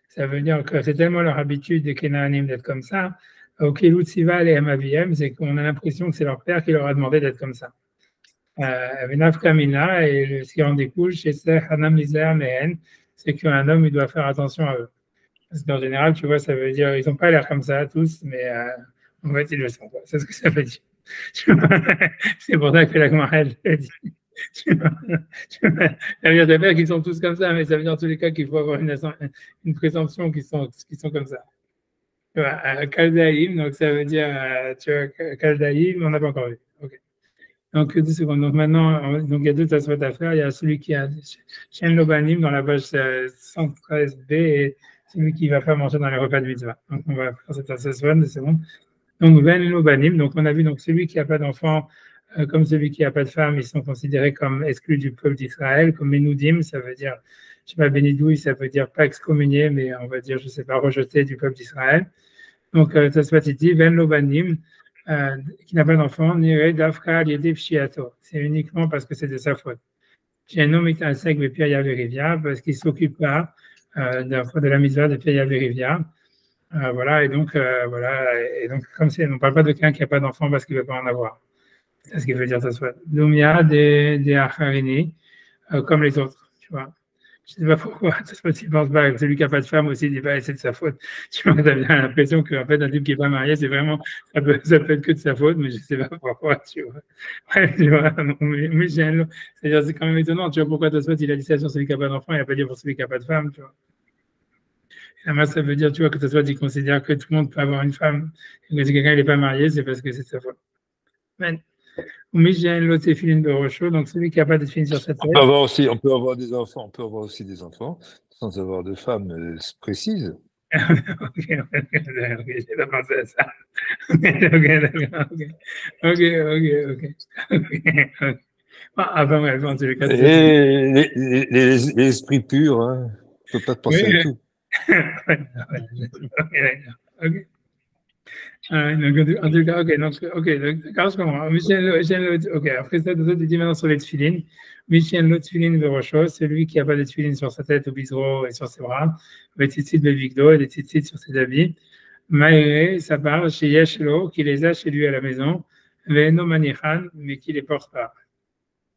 Ça veut dire que c'est tellement leur habitude des Kenaanim d'être comme ça, au Kilut Siva et Amaviem, c'est qu'on a l'impression que c'est leur père qui leur a demandé d'être comme ça. Kamina, et ce qui en découle chez Hanam Lizer Mehen, c'est qu'un homme, il doit faire attention à eux. Parce qu'en général, tu vois, ça veut dire, ils n'ont pas l'air comme ça tous, mais en fait, ils le sont. C'est ce que ça veut dire. C'est pour ça que la Gemara dit. Ça veut dire d'abord qu'ils sont tous comme ça, mais ça veut dire en tous les cas qu'il faut avoir une présomption qu'ils sont comme ça. Tu vois, Kaldaïm, donc ça veut dire, tu vois, Kaldaïm, on n'a pas encore vu. Ok. Donc, 10 secondes. Donc, maintenant, donc, il y a 2 tassotes à faire. Il y a celui qui a Shen Lobanim dans la page 113b et celui qui ne va pas manger dans les repas de mitzvah. Donc, on va faire cette tassot, 2 secondes. Donc, Ben Lobanim. Donc, on a vu donc, celui qui n'a pas d'enfant, comme celui qui n'a pas de femme, ils sont considérés comme exclus du peuple d'Israël, comme Menoudim, ça veut dire, je ne sais pas, Bénidouille, ça veut dire pas excommunié, mais on va dire, je ne sais pas, rejeté du peuple d'Israël. Donc, Tassout dit Ben Lobanim. Qui n'a pas d'enfant, c'est uniquement parce que c'est de sa faute. She'eno mitasek bepirya verivia, parce qu'il ne s'occupe pas de la mitzvah de pirya verivia. Voilà, voilà, et donc comme c'est, on ne parle pas de quelqu'un qui n'a pas d'enfant parce qu'il ne veut pas en avoir. C'est ce qu'il veut dire Tosfot. Dumia des Acharini, comme les autres, tu vois. Je ne sais pas pourquoi Tosfot il pense pas que celui qui n'a pas de femme aussi, il dit pas c'est de sa faute. Tu vois, tu as bien l'impression qu'en fait, un type qui n'est pas marié, c'est vraiment, ça peut être que de sa faute, mais je ne sais pas pourquoi, tu vois. Ouais, tu vois, mais c'est-à-dire, c'est quand même étonnant, tu vois, pourquoi Tosfot il a dit ça sur celui qui n'a pas d'enfant, il n'a pas dit pour celui qui n'a pas de femme, tu vois. Moi, ça veut dire, tu vois, que Tosfot il considère que tout le monde peut avoir une femme, et que si quelqu'un n'est pas marié, c'est parce que c'est de sa faute. Mais, mais j'ai un lot de téfilin de Rocho, donc celui qui n'a pas de téfilin sur sa On peut tête. avoir aussi, on peut avoir des enfants, on peut avoir aussi des enfants sans avoir de femme précise. Ok, j'ai pas pensé à ça. Ok, d'accord, ok. Bon, enfin, bref, en tous les cas, Et c'est ça, c'est. les esprits purs, hein, on peut pas Oui, penser à tout. ok, d'accord. Ok. Donc, en tout cas, donc, d'accord, je comprends. Ok, après ça, tu dis maintenant sur les tefilines. Michel le tefilin de Rocho, celui qui n'a pas de tefilin sur sa tête, au biseau et sur ses bras, les tzitzit de Vigdo et les tzitzit sur ses habits. Maïré, ça parle chez Yeshlo, qui les a chez lui à la maison, Veno Manichan, mais qui les porte pas.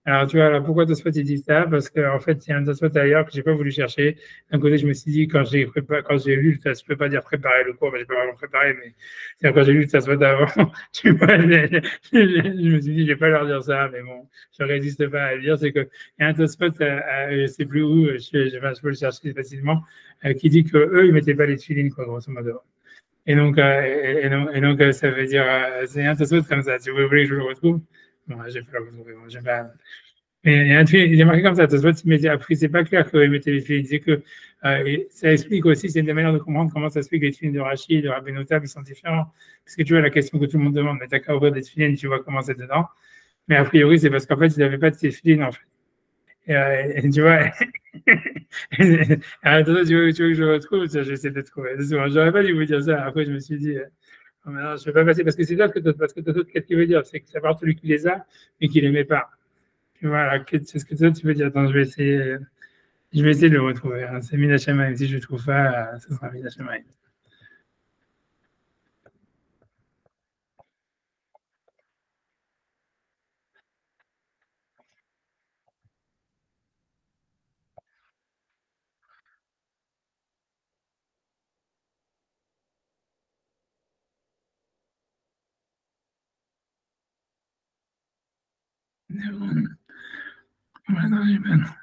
Alors, tu vois, alors pourquoi Tosfot il dit ça? Parce qu'en fait, il y a un Tosfot ailleurs que j'ai pas voulu chercher. D'un côté, je me suis dit, quand j'ai lu, je peux pas dire préparer le cours, mais j'ai pas vraiment préparé, mais quand j'ai lu le Tosfot avant, tu vois, je me suis dit, je vais pas leur dire ça, mais bon, je résiste pas à le dire. C'est que, il y a un Tosfot, je sais plus où, je peux le chercher facilement, qui dit que eux, ils mettaient pas les filines, quoi, grosso modo. Ça veut dire, c'est un Tosfot comme ça. Si vous voulez que je le retrouve, bon, je vais pas le retrouver, bon, je vais pas, mais il y a un truc, il est marqué comme ça, mais après, c'est pas clair qu'il mettait les films. Il disait que et ça explique aussi, c'est une des manières de comprendre comment ça se fait que les films de Rachid, de Rabbi Notab, ils sont différents. Parce que tu vois, la question que tout le monde demande, mais t'as qu'à ouvrir des films, tu vois comment c'est dedans. Mais a priori, c'est parce qu'en fait, ils n'avaient pas de ces films, en fait. Et tu vois, attends, tu veux que je retrouve, ça, j'essaie de trouver. J'aurais pas dû vous dire ça. Après, je me suis dit, non, mais non, je ne vais pas passer parce que c'est ça parce que qu'est-ce qu'il veut dire? C'est que ça part celui qui les a, mais qui les met pas. Voilà, c'est ce que toi tu veux dire. Attends, je vais essayer de le retrouver, hein. C'est Mina Shamaim. Si je ne le trouve pas, ce sera Mina Shamaim. Attends, j'ai pas.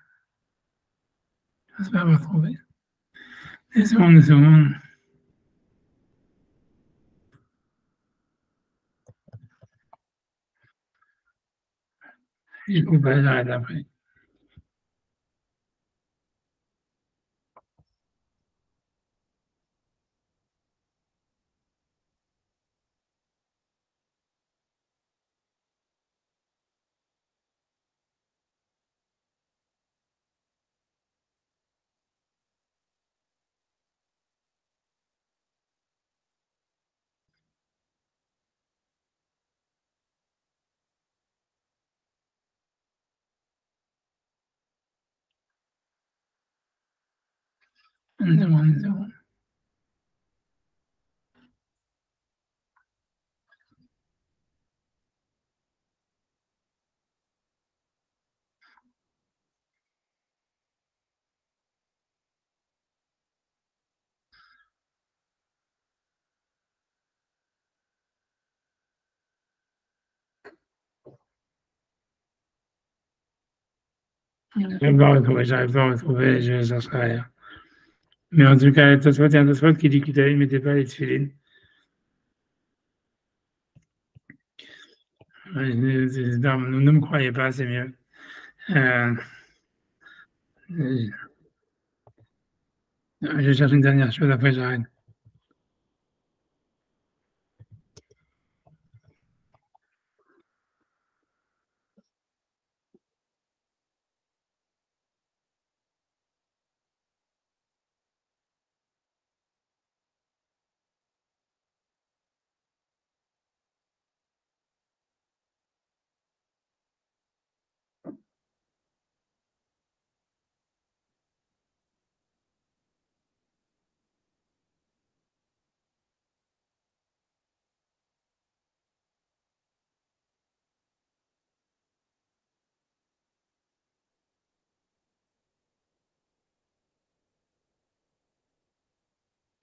J'espère pas retrouver. Des secondes, des secondes. Si je ne trouve pas, j'arrête après. Une seconde, une seconde. J'arrive pas à retrouver, je chercherai ailleurs. Mais en tout cas, il y a un Tosfot qui dit qu'il ne mettait pas les tefilines. Ne me croyez pas, c'est mieux. Euh, je cherche une dernière chose, après j'arrête.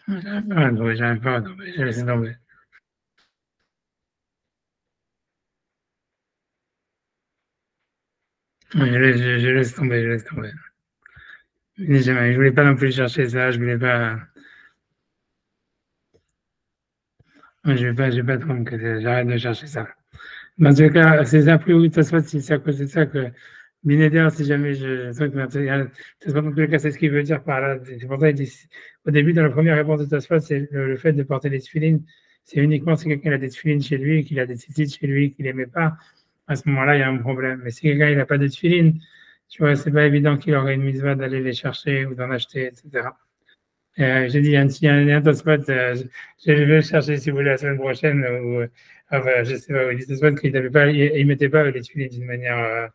J'arrive pas à tomber, je laisse tomber. Oui, je laisse tomber, je laisse tomber. Je voulais pas non plus chercher ça, je voulais pas. Je vais pas trop me casser, j'arrête de chercher ça. Dans tous les cas, c'est ça, plus oui, soit si c'est à cause de ça que Binéder, si jamais c'est pas dans tous les cas, c'est ce qu'il veut dire par là. C'est pour ça qu'il dit, au début, dans la première réponse de Tosfot, c'est le fait de porter des tefilines, c'est uniquement si quelqu'un a des tefilines chez lui, qu'il a des tzitzit chez lui, qu'il n'aimait pas, à ce moment-là, il y a un problème. Mais si quelqu'un n'a pas de tefilines, tu vois, c'est pas évident qu'il aurait une mitzvah d'aller les chercher ou d'en acheter, etc. J'ai dit, il y a un Tosfot, je vais le chercher si vous voulez la semaine prochaine, ou, enfin, je sais pas, il dit Tosfot qu'il n'avait pas, il mettait pas les tefilines d'une manière,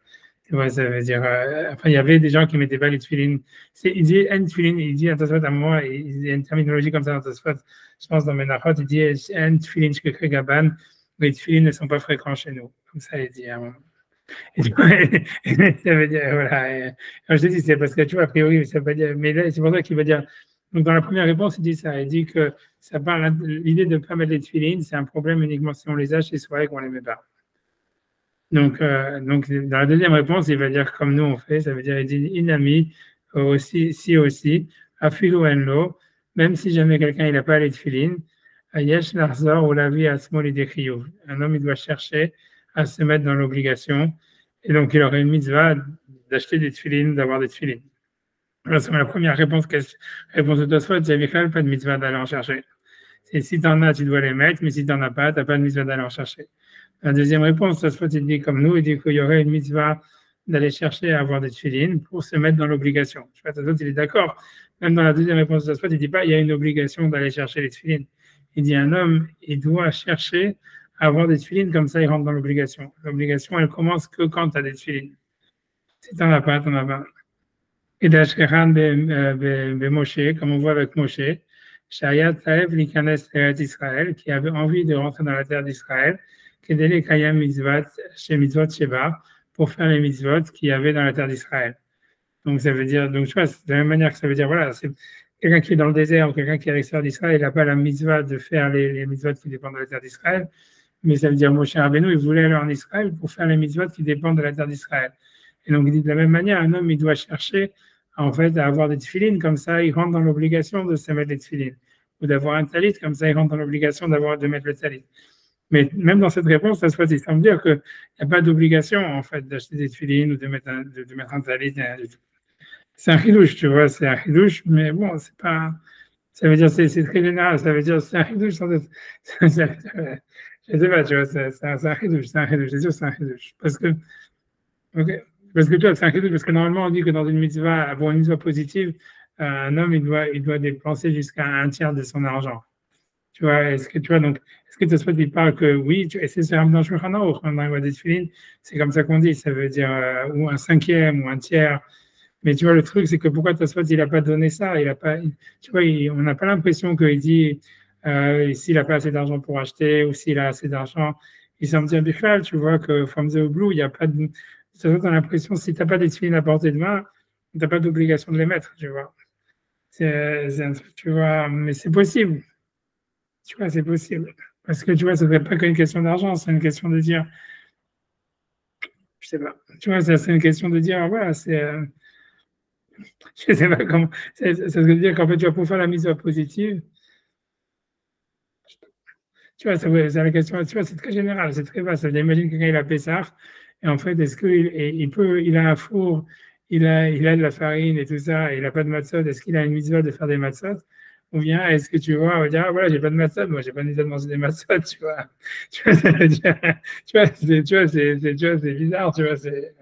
tu vois, ça veut dire, enfin, il y avait des gens qui mettaient pas les tefilines. Il dit, un tefilin, il dit un Tosfot à un moment, il y a une terminologie comme ça dans Tosfot, je pense dans Menachot, il dit, un tefilin shkekre gaban, les tefilines ne sont pas fréquents chez nous. Comme ça, il dit à un moment. Et ça veut dire, voilà. Quand je te dis, c'est parce que tu vois, a priori, ça veut pas dire, mais là, c'est pour ça qu'il va dire. Donc, dans la première réponse, il dit ça. Il dit que ça parle, l'idée de ne pas mettre les tefilines, c'est un problème uniquement si on les a chez soi et qu'on ne les met pas. Donc, dans la deuxième réponse, il va dire comme nous on fait, ça veut dire, il dit inami, aussi, si aussi, afilu enlo, même si jamais quelqu'un il n'a pas les tefilines, yesh larzor ou la vie à smol un homme il doit chercher à se mettre dans l'obligation, et donc il aurait une mitzvah d'acheter des tefilines, d'avoir des tefilines. Alors, c'est la première réponse de Tosfot, c'est Michal, pas de mitzvah d'aller en chercher. Et si tu en as, tu dois les mettre, mais si tu n'en as pas, tu n'as pas de mitzvah d'aller en chercher. La deuxième réponse, Tosfot, il dit comme nous, il dit qu'il y aurait une mitzvah d'aller chercher à avoir des tefilines pour se mettre dans l'obligation. Je sais pas, Tosfot, il est d'accord. Même dans la deuxième réponse de Tosfot, il ne dit pas il y a une obligation d'aller chercher les tefilines. Il dit un homme, il doit chercher à avoir des tefilines, comme ça il rentre dans l'obligation. L'obligation, elle commence que quand tu as des tefilines. Si tu n'en as pas, tu n'en as pas. Et d'Ashkeran Moshe, comme on voit avec Moshe, Shayat Taev Likanes d'Israël, qui avait envie de rentrer dans la terre d'Israël, Kedele Kayam Mitzvot, chez Mitzvot Sheba, pour faire les mitzvot qu'il y avait dans la terre d'Israël. Donc ça veut dire, donc tu vois, de la même manière que ça veut dire, voilà, c'est quelqu'un qui est dans le désert ou quelqu'un qui est à l'extérieur d'Israël, il n'a pas la mitzvah de faire les mitzvot qui dépendent de la terre d'Israël, mais ça veut dire Moshe Rabbeinu, il voulait aller en Israël pour faire les mitzvot qui dépendent de la terre d'Israël. Et donc il dit de la même manière, un homme, il doit chercher en fait, à avoir des tefilines, comme ça, il rentre dans l'obligation de se mettre les tefilines. Ou d'avoir un talit, comme ça, il rentre dans l'obligation de mettre le talit. Mais même dans cette réponse, ça se il semble dire qu'il n'y a pas d'obligation, en fait, d'acheter des tefilines ou de mettre un talit. C'est un chidouche, tu vois, c'est un chidouche, mais bon, c'est pas. Ça veut dire, c'est très général, ça veut dire, c'est un chidouche sans être. Je sais pas, tu vois, c'est un chidouche, c'est sûr, c'est un chidouche. Parce que. Ok. Parce que toi, c'est un parce que normalement, on dit que dans une mitzvah, pour une mitzvah positive, un homme, il doit dépenser jusqu'à un tiers de son argent. Tu vois, est-ce que tu vois, donc, est-ce que Tosfot, il parle que oui, et c'est un dans Shulchan Aruch, dans la des Tefilin, c'est comme ça qu'on dit, ça veut dire, ou un cinquième, ou un tiers. Mais tu vois, le truc, c'est que pourquoi Tosfot, il n'a pas donné ça, il a pas, tu vois, on n'a pas l'impression qu'il dit, s'il n'a pas assez d'argent pour acheter, ou s'il a assez d'argent, il semble dire, Bichal, tu vois, que from the blue, il n'y a pas de, ça donne l'impression, si tu n'as pas des tefilines à portée de main, tu n'as pas d'obligation de les mettre, tu vois. C'est un truc, tu vois, mais c'est possible. Tu vois, c'est possible. Parce que tu vois, ça ne serait pas qu'une question d'argent, c'est une question de dire, je sais pas, tu vois, c'est une question de dire, voilà, je sais pas comment, ça veut dire qu'en fait, tu vas pour faire la mise à positive, tu vois, c'est la question, tu vois, c'est très général, c'est très vaste. Imagine quelqu'un, il a Pessah, et en fait, est-ce il a un four, il a de la farine et tout ça, et il n'a pas de matzot, est-ce qu'il a une mitzvah de faire des matzot? Ou bien, est-ce que tu vois, on va dire, ah, voilà, j'ai pas de matzot, moi, j'ai pas de mitzvah de manger des matzot, tu vois. Tu vois, ça veut dire, c'est bizarre, tu vois,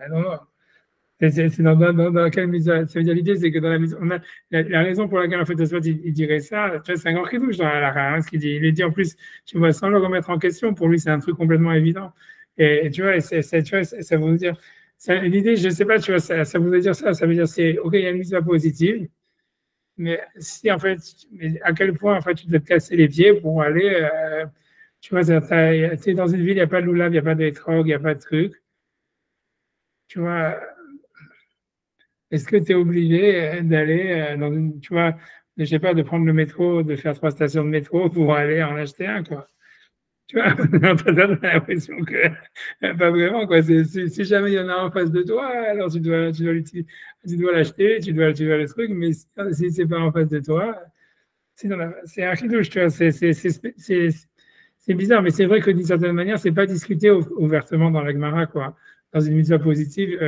non, non. C'est dans quelle mitzvah? Ça veut dire, l'idée, c'est que dans la mitzvah, la raison pour laquelle, en fait, il dirait ça, tu vois, c'est un grand chidouche dans la hein, ce qu'il dit. Il est dit, en plus, tu vois, sans le remettre en question, pour lui, c'est un truc complètement évident. Et tu vois, tu vois, ça veut dire, l'idée, je ne sais pas, tu vois, ça voudrait dire ça veut dire, c'est, OK, il y a une mitzvah positive, mais si, en fait, mais à quel point, en fait, tu dois te casser les pieds pour aller, tu vois, tu es dans une ville, il n'y a pas de loulav, il n'y a pas d'étrog, il n'y a pas de truc, tu vois, est-ce que tu es obligé d'aller dans une, tu vois, je sais pas, de prendre le métro, de faire 3 stations de métro pour aller en acheter un, quoi. Tu vois, t'as l'impression que pas vraiment, quoi. Si jamais il y en a un en face de toi, alors tu dois l'acheter, tu dois le truc, mais si c'est pas en face de toi, c'est un chidouche, tu vois. C'est bizarre, mais c'est vrai que d'une certaine manière, c'est pas discuté ouvertement dans la Gemara, quoi. Dans une mitzvah positive,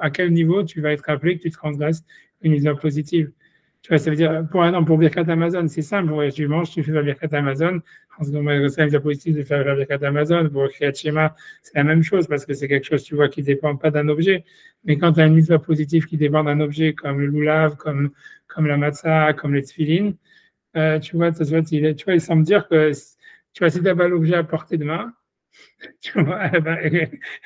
à quel niveau tu vas être appelé que tu transgresses une mitzvah positive. Tu vois, ça veut dire, pour exemple, pour Birkat Amazon, c'est simple. Ouais, tu manges, tu fais la Birkat Amazon. En ce moment, c'est une mitzvah positive de faire la Birkat Amazon. Pour Kriyat Shema, c'est la même chose parce que c'est quelque chose, tu vois, qui dépend pas d'un objet. Mais quand tu as une mitzvah positive qui dépend d'un objet comme le lulav, comme la matzah, comme les tefillin, tu vois, il semble dire que, tu vois, si tu n'as pas l'objet à portée de main, tu vois,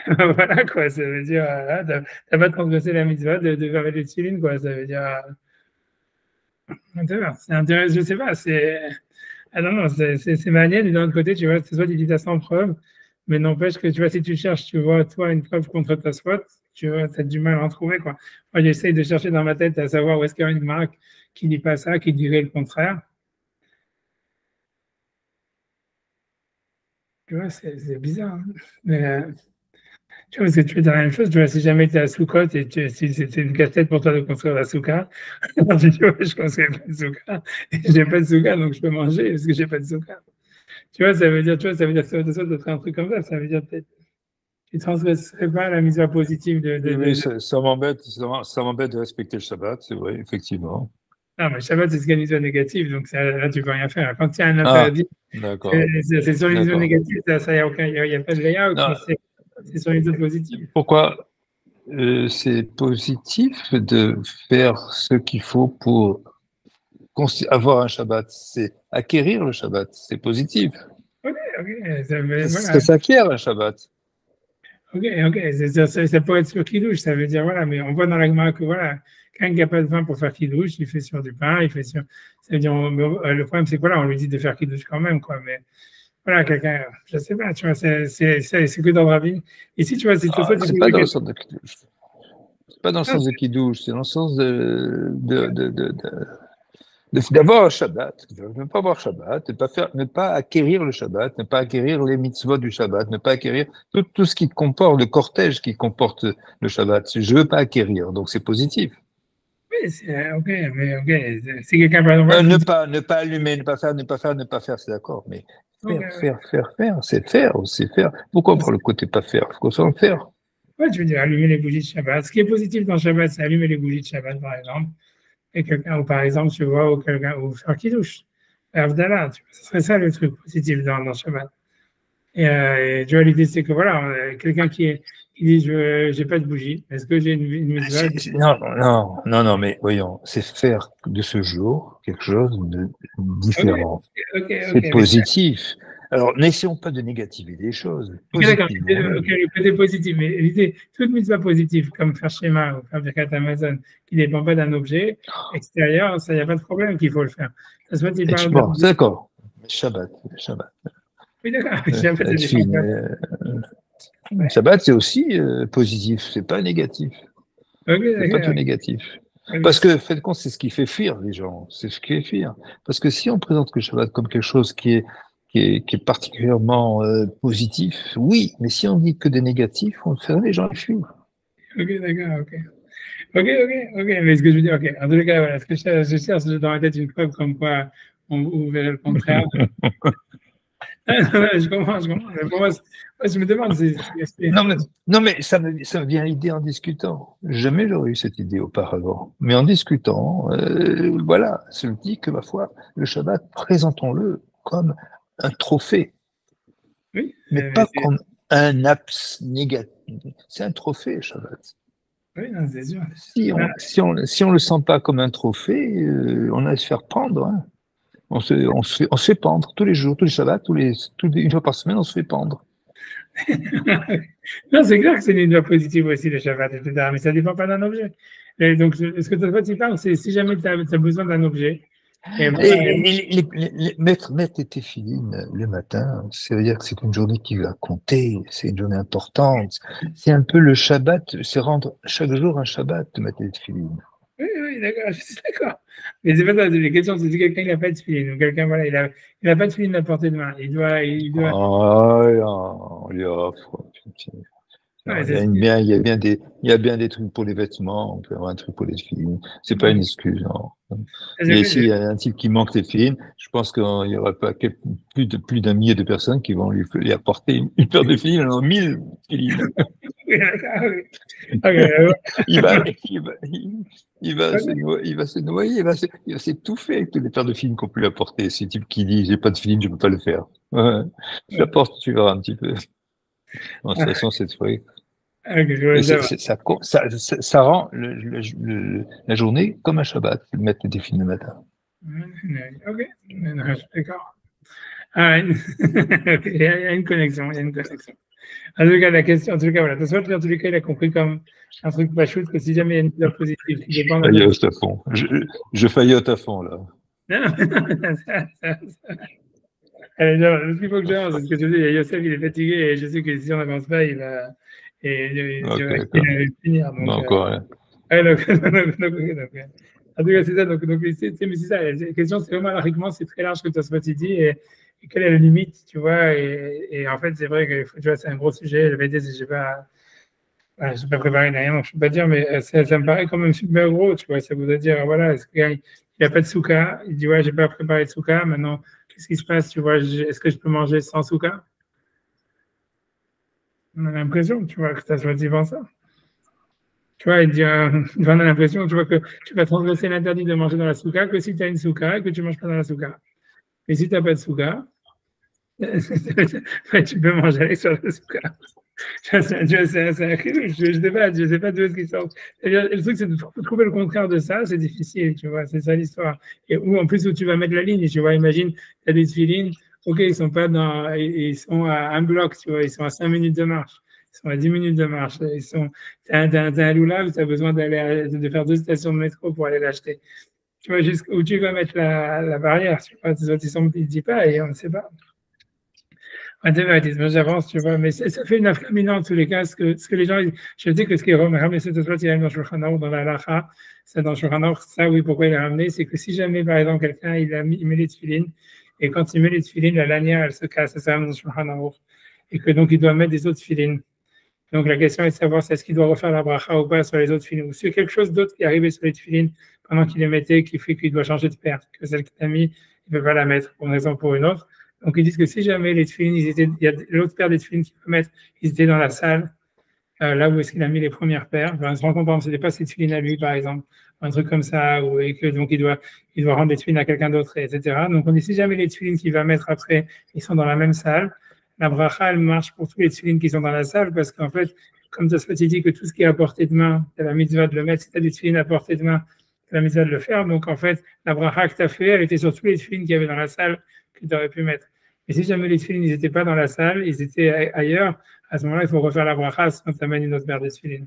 voilà, quoi, ça veut dire, tu n'as pas transgressé la mitzvah de faire les tefillin, quoi, ça veut dire, c'est intéressant, je sais pas, ah non, non, c'est manière, et d'un autre côté, tu vois, c'est soit tu dis ça sans preuve, mais n'empêche que, tu vois, si tu cherches, tu vois, toi, une preuve contre ta faute, tu vois, tu as du mal à en trouver, quoi. Moi, j'essaye de chercher dans ma tête à savoir où est-ce qu'il y a une marque qui dit pas ça, qui dirait le contraire. Tu vois, c'est bizarre, hein. Mais, tu vois, parce que tu fais la même chose, tu vois, si jamais tu es à Soukot et si c'était une casse-tête pour toi de construire la souka, alors tu dis, ouais, je ne construis pas de souka, et j'ai pas de souka, donc je peux manger parce que j'ai pas de souka. Tu vois, ça veut dire, tu vois, ça veut dire que ça doit être un truc comme ça veut dire peut-être tu ne transgresserais pas la mise positive Oui, ça m'embête de respecter le Shabbat, c'est vrai, effectivement. Non, mais Shabbat, c'est ce qu'il y a une vision négative, donc là, tu peux rien faire. Quand il y a un Ah, interdit, d'accord, c'est sur une vision d'accord. négative, ça, il y a pas de layout, mais Non, c'est sur une vision positive. pourquoi c'est positif de faire ce qu'il faut pour avoir un Shabbat? C'est acquérir le Shabbat, c'est positif. Ok, ok, Ça voilà. s'acquiert un Shabbat. Ok, ok, ça pourrait être sur Kiddush, ça veut dire, voilà, mais on voit dans la Gemara que, voilà, quelqu'un qui n'a pas de pain pour faire Kiddush, il fait sur du pain, il fait sur. Ça veut dire, le problème, c'est que, voilà, on lui dit de faire Kiddush quand même, quoi, mais voilà, quelqu'un, je sais pas, tu vois, c'est que dans le rabbin. Ici, tu vois, si toutefois, tu C'est poses pas la dans le question. sens de Kiddush. C'est pas dans le Non, sens de Kiddush, c'est dans le sens d'avoir un Shabbat, de ne pas avoir Shabbat, ne pas acquérir le Shabbat, ne pas acquérir les mitzvot du Shabbat, ne pas acquérir tout ce qui comporte, le cortège qui comporte le Shabbat. Je ne veux pas acquérir, donc c'est positif. oui, ok, mais ok, si quelqu'un, par exemple, Ne pas allumer, ne pas faire, c'est d'accord, mais ok, c'est faire, c'est faire. Pourquoi pour le côté pas faire? Il faut savoir faire. ouais, tu veux dire allumer les bougies de Shabbat. Ce qui est positif dans Shabbat, c'est allumer les bougies de Shabbat, par exemple. Et quelqu'un, ou par exemple, tu vois, ou faire Kiddush, Avdallah, tu vois, ce serait ça le truc positif dans Shabbat. Et tu vois, l'idée, c'est que voilà, quelqu'un qui dit, je n'ai pas de bougie, est-ce que j'ai une mitzvah? Non, mais voyons, c'est faire de ce jour quelque chose de Ok, différent. ok, C'est mais positif. Alors, n'essayons pas de négativer les choses. ok, d'accord, Positivons. ok, le côté positif, mais l'idée, toute mitzvah positive, comme faire schéma ou faire Birkat Amazon, qui ne dépend pas d'un objet extérieur, ça, il n'y a pas de problème qu'il faut le faire. Ça se voit, il parle de. Bon, c'est d'accord. Shabbat, Shabbat. Oui, d'accord, j'ai fait, ça dépend Tfil, pas. Ouais. Shabbat, c'est aussi positif, c'est pas négatif. Ok, C'est pas tout d'accord. négatif. Ok. Parce que, faites compte, c'est ce qui fait fuir les gens. C'est ce qui fait fuir. Parce que si on présente le Shabbat comme quelque chose qui est particulièrement positif, oui, mais si on dit que des négatifs, on fait les gens fuir. Ok, d'accord, ok. Ok, mais ce que je veux dire, ok. En tous les cas, voilà, ce que je cherche dans ma tête une preuve comme quoi on verrait le contraire. Je comprends, je comprends. Mais pour moi, je me demande, Non, mais ça me vient l'idée en discutant. Jamais j'aurais eu cette idée auparavant. Mais en discutant, voilà, je me dis que, ma foi, le Shabbat, présentons-le comme un trophée, oui, mais pas comme un apps négatif. C'est un trophée, le Shabbat. oui, non, c'est sûr. Ah, Si on le sent pas comme un trophée, on a à se faire prendre, hein. On se fait pendre tous les jours, tous les Shabbats, une fois par semaine, on se fait pendre. non, c'est clair que c'est une voie positive aussi, le Shabbat, etc. Mais ça ne dépend pas d'un objet. Et donc, ce que toi, tu parles, c'est si jamais tu as besoin d'un objet, et besoin Mettre tes filines le matin, ça veut dire que c'est une journée qui va compter, c'est une journée importante. C'est un peu le Shabbat, c'est rendre chaque jour un Shabbat de mettre tes filines. oui, d'accord, je suis d'accord. Mais c'est pas ça, les questions, c'est si quelqu'un n'a pas de filine, ou quelqu'un, voilà, il a pas de filine à portée de main. Il doit. Ah, on lui offre. Ouais, Il y c'est a ce il y a bien des trucs pour les vêtements, on peut avoir un truc pour les filles. C'est pas une que excuse, non. Mais s'il j'ai y a un type qui manque les filles, je pense qu'il y aura pas plus d'un millier de personnes qui vont lui apporter une paire de filles, alors 1000 filles. oui, d'accord, oui. Ok, ouais. Il va, il va, il va se noyer, il va s'étouffer avec toutes les paires de filles qu'on peut lui apporter. Ce type qui dit, j'ai pas de filles, je peux pas le faire. Ouais. Je l'apporte, tu verras un petit peu. Non, de toute façon, c'est vrai. Ok, je vois Et ça. ça rend la journée comme un Shabbat, de mettre des films le matin. Ok, je suis d'accord. Ah, ok, il y a une connexion, il y a une connexion. En tout cas, la question, en tout cas, voilà. De toute façon, en tous les cas, il a compris comme un truc pas chouette que si jamais il y a une couleur positive qui dépend de la Faillote à fond. Je faillote à fond, là. Non, ce qu'il faut que j'avance, c'est ce que tu dis, Youssef, il est fatigué et je sais que si on n'avance pas, il va, Ok, il d'accord. va finir. Non, Donc, encore rien. ouais, en tout cas, c'est ça. Donc, mais c'est ça. La question, c'est vraiment, largement, c'est très large que tu as ce que tu dis et quelle est la limite, tu vois. Et en fait, c'est vrai que tu vois, c'est un gros sujet. Je vais dire, je n'ai pas, j'ai pas préparé rien, donc je ne peux pas dire, mais ça me paraît quand même super gros, tu vois. Ça voudrait dire, voilà, est-ce qu'il n'y a pas de souka? Il dit, ouais, j'ai pas préparé de souka. Maintenant, qu'est-ce qui se passe, tu vois? Est-ce que je peux manger sans souka? On a l'impression, tu vois, que ça soit dit ça. Tu vois, il dit, on a l'impression, tu vois, que tu vas transgresser l'interdit de manger dans la souka que si tu as une souka et que tu ne manges pas dans la souka. Et si tu n'as pas de souka, tu peux manger avec sur la souka. C'est un crime, je ne sais pas d'où est-ce qu'il sort. Le truc, c'est de trouver le contraire de ça, c'est difficile, tu vois, c'est ça l'histoire. Et où, en plus, où tu vas mettre la ligne, tu vois, imagine, tu as des filines, ok, ils sont pas dans, ils sont à un bloc, tu vois, ils sont à 5 minutes de marche, ils sont à 10 minutes de marche, t'as un loulab, tu as besoin de faire 2 stations de métro pour aller l'acheter. Tu vois, jusqu'où tu vas mettre la barrière, tu vois, ils ne disent pas et on ne sait pas. Mathématiques, moi j'avance, tu vois, mais ça fait une afflamina en tous les cas. Ce que les gens, je dis que ce qui est ramené, c'est il y a dans Shulchan Aruch, dans la Halacha, c'est dans Shulchan Aruch, ça oui, pourquoi il a ramené, c'est que si jamais, par exemple, quelqu'un, il met les tefilines, et quand il met les tefilines, la lanière, elle se casse, ça ramène dans Shulchan Aruch, et que donc il doit mettre des autres tefilines. Donc la question est de savoir est-ce qu'il doit refaire la bracha ou pas sur les autres tefilines, ou si quelque chose d'autre qui est arrivé sur les tefilines pendant qu'il les mettait, qui fait qu'il doit changer de paire, que celle qu'il a mis, il ne peut pas la mettre pour une raison ou pour une autre. Donc, ils disent que si jamais les tefilines, il y a l'autre paire des tefilines qu'il peut mettre, ils étaient dans la salle, là où est-ce qu'il a mis les premières paires. Enfin, on se rend compte, ce n'était pas ses tefilines à lui, par exemple, un truc comme ça, et que donc il doit rendre les tefilines à quelqu'un d'autre, etc. Donc, on dit si jamais les tefilines qu'il va mettre après, ils sont dans la même salle, la bracha, elle marche pour tous les tefilines qui sont dans la salle, parce qu'en fait, comme Tosfot dit que tout ce qui est à portée de main, tu as la mitzvah de le mettre, si tu as des tefilines à portée de main, tu as la mitzvah de le faire. Donc, en fait, la bracha que tu as fait, elle était sur tous les tefilines qu'il y avait dans la salle que tu aurais pu mettre. Et si jamais les tefilines, ils n'étaient pas dans la salle, ils étaient ailleurs, à ce moment-là, il faut refaire la bracha, sinon tu amènes une autre paire de tefilines.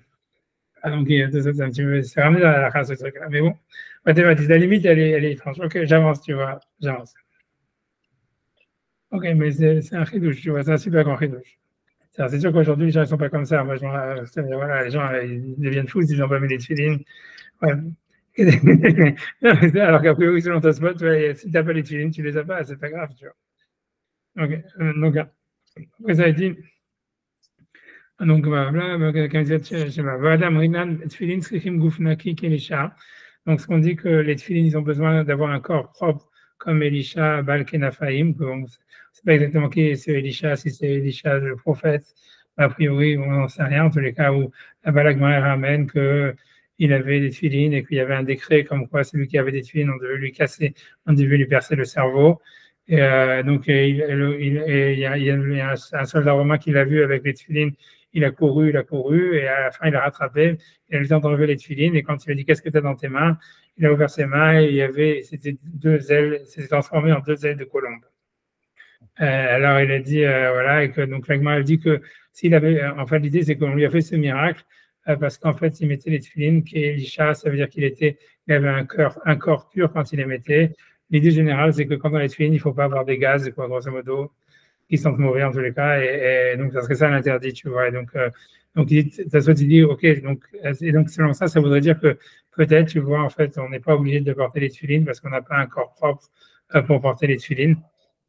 Ah, donc, c'est ramené dans la bracha, ce truc-là. Mais bon, mathématiques, la limite, elle est franche. Ok, j'avance, tu vois, j'avance. Ok, mais c'est un chidouche, tu vois, c'est un super grand chidouche. C'est sûr qu'aujourd'hui, les gens ne sont pas comme ça. Moi, voilà, les gens, ils deviennent fous s'ils n'ont pas mis les tefilines. Ouais. Alors qu'a priori, selon ta spot, si tu n'as pas les tefilines, tu les as pas, c'est pas grave, tu vois. Ok, donc, après ça a été. Donc, voilà, donc, ce qu'on dit que les tefilines, ils ont besoin d'avoir un corps propre, comme Elisha, Baal Kenafaim. On ne sait pas exactement qui c'est Elisha, si c'est Elisha le prophète. A priori, on n'en sait rien. En tous les cas, où la Balak ramène qu'il avait des tefilines et qu'il y avait un décret comme quoi celui qui avait des tefilines, on devait lui casser, on devait lui percer le cerveau. Et donc, il y a un soldat romain qui l'a vu avec les tefilines. Il a couru, et à la fin, il a rattrapé. Il a eu le temps d'enlever les tefilines, et quand il a dit qu'est-ce que tu as dans tes mains, il a ouvert ses mains, et c'était 2 ailes, c'était transformé en 2 ailes de colombe. Alors il a dit, voilà, et que donc l'agma a dit que s'il avait, en fait, l'idée c'est qu'on lui a fait ce miracle, parce qu'en fait, il mettait les tefilines, qui est l'isha, ça veut dire il avait un corps pur quand il les mettait. L'idée générale, c'est que quand on a les tefilines, il ne faut pas avoir des gaz, quoi, grosso modo, qui sentent mauvais en tous les cas, et donc ça serait ça l'interdit, tu vois. Et donc il dit, ok, donc selon ça, ça voudrait dire que peut-être, tu vois, en fait, on n'est pas obligé de porter les tefilines parce qu'on n'a pas un corps propre pour porter les tefilines.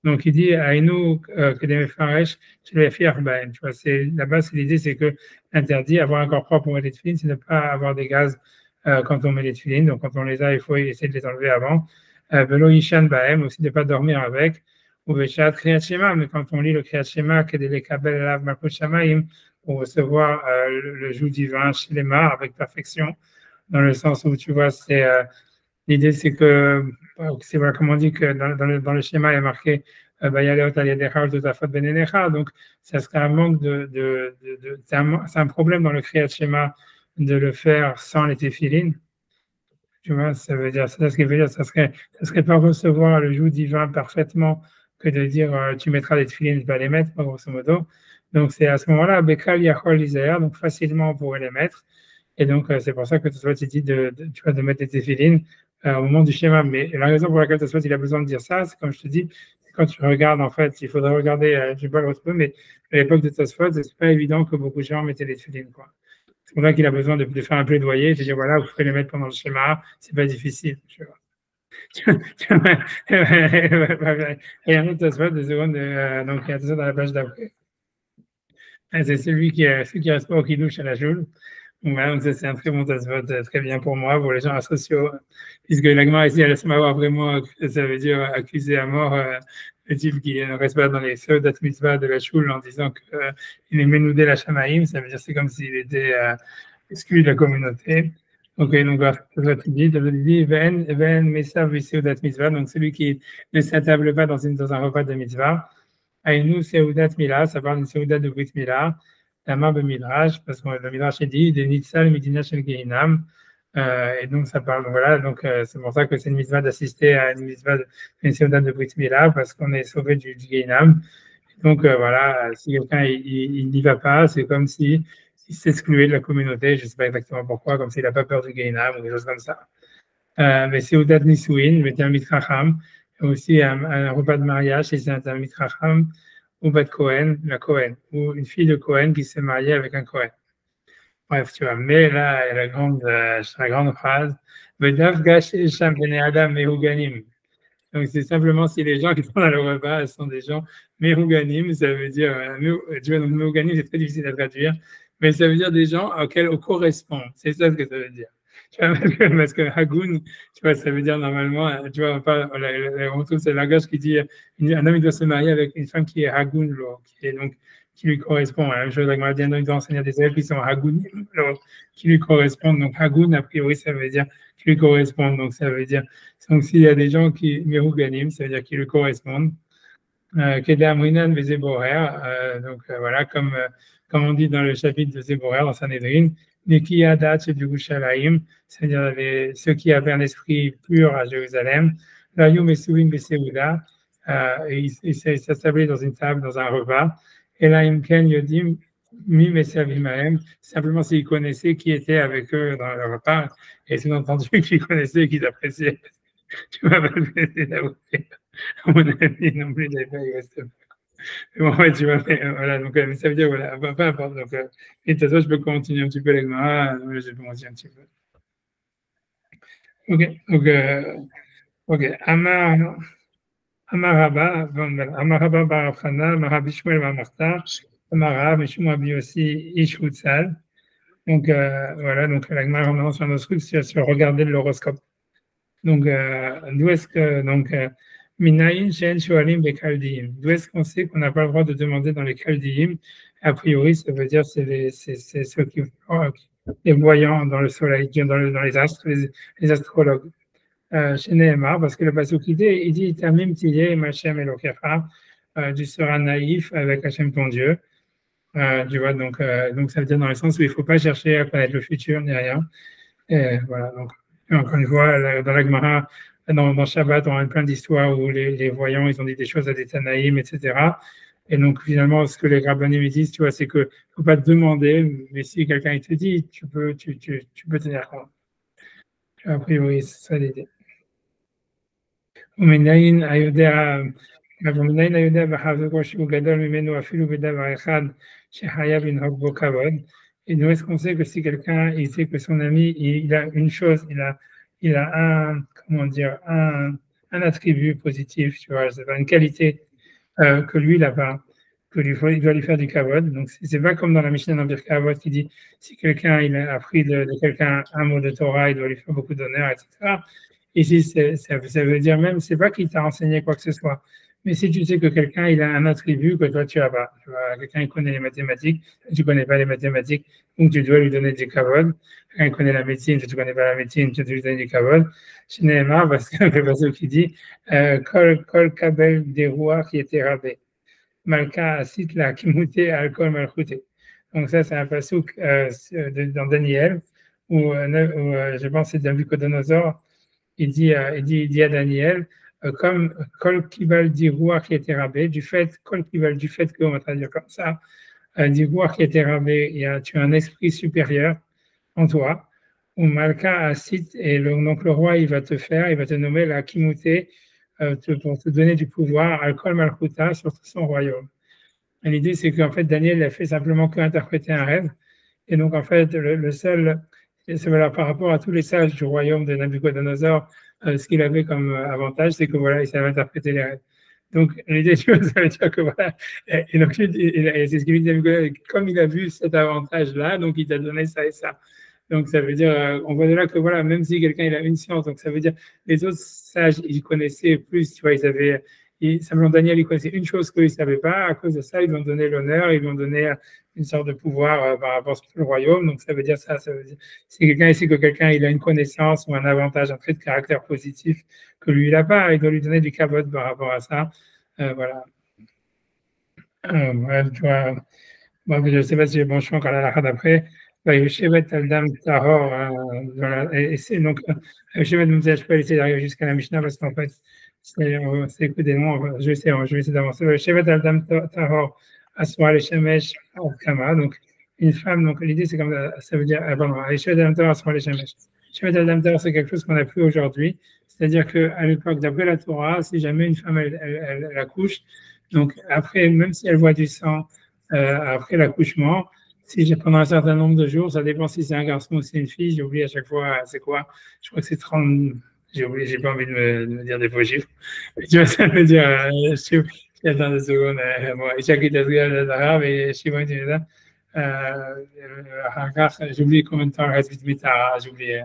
Donc, il dit, Aïnou, que des mefaresh, tu les fiers, ben, tu vois, là-bas, l'idée, c'est que l'interdit, avoir un corps propre pour mettre les tefilines, c'est ne pas avoir des gaz quand on met les tefilines. Donc, quand on les a, il faut essayer de les enlever avant. Velo Ishan Bahem, aussi de ne pas dormir avec. Ou Veshat Kriyat Shema, mais quand on lit le Kriyat Shema, que des Kabel Alav Malchut Shamayim, pour recevoir le joug divin chez les mains avec perfection, dans le sens où tu vois, l'idée, c'est que, voilà, comme on dit que dans le schéma, il y a marqué donc ça serait un manque c'est un problème dans le Kriyat Shema de le faire sans les téphilines. Tu vois, ça veut dire, c'est ce qui veut dire, ça serait pas recevoir le joug divin parfaitement que de dire tu mettras les téphilines, je vais les mettre, grosso modo. Donc c'est à ce moment-là, Bekal Yachol Isaïr, donc facilement on pourrait les mettre. Et donc c'est pour ça que Tosfot dit tu vois, de mettre les téphilines au moment du schéma. Mais la raison pour laquelle Tosfot il a besoin de dire ça, c'est comme je te dis, quand tu regardes, en fait, il faudrait regarder, je ne vais pas le retrouver, mais à l'époque de Tosfot, c'est pas évident que beaucoup de gens mettaient les téphilines, quoi. C'est pour ça qu'il a besoin de faire un plaidoyer, de dire voilà, vous pouvez les mettre pendant le schéma, c'est pas difficile. Tu vois. Et un autre Tosfot, de secondes, donc il y a tout ça dans la page d'après. C'est celui qui reste pas au kidouche à la joule. Ouais, donc c'est un très bon Tosfot, très bien pour moi, pour les gens asociaux, puisque l'agma ici, elle laisse m'avoir vraiment, ça veut dire accuser à mort le type qui ne reste pas dans les seudat mitzvah de la choule en disant qu'il est menoudé la shamaïm, ça veut dire c'est comme s'il était exclu de la communauté. Ok, donc voilà, tu dis, ven mesa seudat mitzvah, donc celui qui ne s'attable pas dans un repas de mitzvah. Aïnou seudat mila, ça parle d'une seudat de brit mila. Tamar Midrash, parce que le Midrash est dit, des Nitzal Medina Shel Gehinam, et donc ça parle, voilà, donc c'est pour ça que c'est une mitzvah d'assister à une mitzvah une seudat de Brit Mila, parce qu'on est sauvé du Gehinam. Donc voilà, si quelqu'un il n'y va pas, c'est comme si il s'excluait de la communauté, je ne sais pas exactement pourquoi, comme s'il n'a pas peur du Gehinam ou des choses comme ça. Mais seudat Nisuin, mais Talmid Chacham, aussi un repas de mariage, et c'est un Talmid Chacham, ou Bat Cohen, la Cohen, ou une fille de Cohen qui s'est mariée avec un Cohen. Bref, tu vois, mais là, il y a la grande phrase, Vedav Gash Sham Bene Adam Mehuganim. Donc, c'est simplement si les gens qui sont dans le repas sont des gens Mehuganim, ça veut dire, tu vois, donc Mehuganim, c'est très difficile à traduire, mais ça veut dire des gens auxquels on correspond. C'est ça ce que ça veut dire. Tu vois, parce que Hagoun, tu vois, ça veut dire normalement, tu vois, on retrouve ce langage qui dit un homme il doit se marier avec une femme qui est Hagoun, qui lui correspond. La même chose avec Madiano, il doit enseigner des élèves qui sont Hagounim, qui lui correspondent. Donc Hagoun, a priori, ça veut dire qui lui correspondent. Donc ça veut dire, donc s'il y a des gens qui Merouganim, ça veut dire qui lui correspondent. Kedam Rinan Vezeborer, donc voilà, comme on dit dans le chapitre de Zeborer, dans Sanhedrin, Neki Adat du Gouchalaïm, c'est-à-dire ceux qui avaient un esprit pur à Jérusalem, Layum Esouim Beseuda, ils s'établissaient dans une table, dans un repas, et Laïm Ken Yodim, Mim Esavimaem, simplement s'ils connaissaient qui était avec eux dans le repas, et c'est entendu qu'ils connaissaient, qu'ils appréciaient. Tu m'as pas fait d'avouer. À mon avis, non plus, il reste pas. Bon, ouais, tu vois, voilà, donc ça veut dire, voilà, peu importe. Donc, et de toute façon, je peux continuer un petit peu avec moi. Je peux continuer un petit peu. Ok, donc, ok. Amaraba, Amaraba Barafana, Amarabi Shmuel Mamarta, Amarab, Mishum Abi aussi, Ishoutsal. Donc, voilà, donc la Gemara remet sur notre truc sur regarder l'horoscope. Donc, d'où est-ce que, donc, Minaïn, Shen, Shoalim, Bekaldiim. D'où est-ce qu'on sait qu'on n'a pas le droit de demander dans les Kaldiim? A priori, ça veut dire c'est ceux qui, les voyants dans le soleil, dans les astres, les astrologues. Chez Nehemar, parce que le passage il dit Tamim Tiyeh, Machem Elokecha, tu seras naïf avec Hachem ton Dieu. Tu vois, donc ça veut dire dans le sens où il ne faut pas chercher à connaître le futur ni rien. Et voilà, donc, encore une fois, dans la Gemara, dans Shabbat, on a plein d'histoires où les voyants, ils ont dit des choses à des Tanaïm, etc. Et donc, finalement, ce que les Rabbanim disent, tu vois, c'est que faut pas te demander, mais si quelqu'un te dit, tu peux tenir compte. A priori, c'est ça l'idée. ומנין היודע בחזקו שהוא גדול ממנו אפילו בדבר אחד שחייב לנהוג בו כבוד. Et nous, est-ce qu'on sait que si quelqu'un, il sait que son ami, il a une chose, il a un, comment dire, un attribut positif, tu vois, c'est une qualité que lui, il n'a pas, il doit lui faire du kavod. Donc, c'est pas comme dans la Mishnah dans Birkei Avot qui dit si quelqu'un il a appris de quelqu'un un mot de Torah, il doit lui faire beaucoup d'honneur, etc. Ici, ça veut dire même, c'est pas qu'il t'a enseigné quoi que ce soit. Mais si tu sais que quelqu'un il a un attribut que toi tu as pas, tu vois, quelqu'un il connaît les mathématiques, tu connais pas les mathématiques, donc tu dois lui donner du kavod. Quelqu'un connaît la médecine, tu connais pas la médecine, tu dois lui donner du kavod. Je n'ai marre parce que le passage qui dit kol kabel des rois qui étaient rabais. Malka asit la kimute alcool malchute. Donc ça c'est un passouk dans Daniel où, je pense que c'est Nabucodonosor. Il dit à Daniel, comme Kol Kibal dit roi qui était rabais, du fait, Kol Kibal, du fait qu'on va traduire comme ça, dit roi qui était rabais, tu as un esprit supérieur en toi, ou Malka Asit, et donc le roi, il va te nommer la Kimouté pour te donner du pouvoir, Alkol Malchuta, sur tout son royaume. Et l'idée, c'est qu'en fait, Daniel a fait simplement qu'interpréter un rêve, et donc en fait, le seul, voilà, par rapport à tous les sages du royaume de Nabucodonosor, ce qu'il avait comme avantage, c'est que voilà, il savait interpréter les rêves. Donc, l'idée, ça veut dire que voilà, et donc, c'est ce qu'il dit, comme il a vu cet avantage-là, donc il t'a donné ça et ça. Donc, ça veut dire, on voit de là que voilà, même si quelqu'un il a une science, donc ça veut dire, les autres sages, ils connaissaient plus, tu vois, ils avaient, simplement Daniel, il connaissait une chose qu'ils ne savaient pas, à cause de ça, ils lui ont donné l'honneur, ils lui ont donné une sorte de pouvoir par rapport à tout le royaume. Donc, ça veut dire ça, ça veut dire, si quelqu'un ici que quelqu'un il a une connaissance ou un avantage, un trait de caractère positif que lui, il n'a pas, il doit lui donner du kavod par rapport à ça. Voilà. Bref, tu vois, moi, je ne sais pas si j'ai bon choix encore à la rade après. Yoshevet Aldam Tahor, voilà, et c'est donc, Yoshevet Mouzdeh, je peux essayer d'arriver jusqu'à la Mishnah parce qu'en fait, c'est que des noms, je vais essayer d'avancer. Yoshevet Aldam Tahor, Aswa Leshemesh, Kama, donc une femme, donc l'idée c'est comme ça veut dire, pardon, Yoshevet Aldam Tahor, Aswa Leshemesh. Yoshevet Aldam Tahor, c'est quelque chose qu'on n'a plus aujourd'hui, c'est-à-dire qu'à l'époque, d'après la Torah, si jamais une femme elle accouche, donc après, même si elle voit du sang après l'accouchement, si j'ai pendant un certain nombre de jours, ça dépend si c'est un garçon ou si c'est une fille, j'ai oublié à chaque fois, c'est quoi? Je crois que c'est 30, j'ai oublié, j'ai pas envie de me dire des faux chiffres. Mais tu vois, ça veut dire, attends 2 secondes, moi, j'ai oublié combien de temps elle reste Vitmita, j'ai oublié.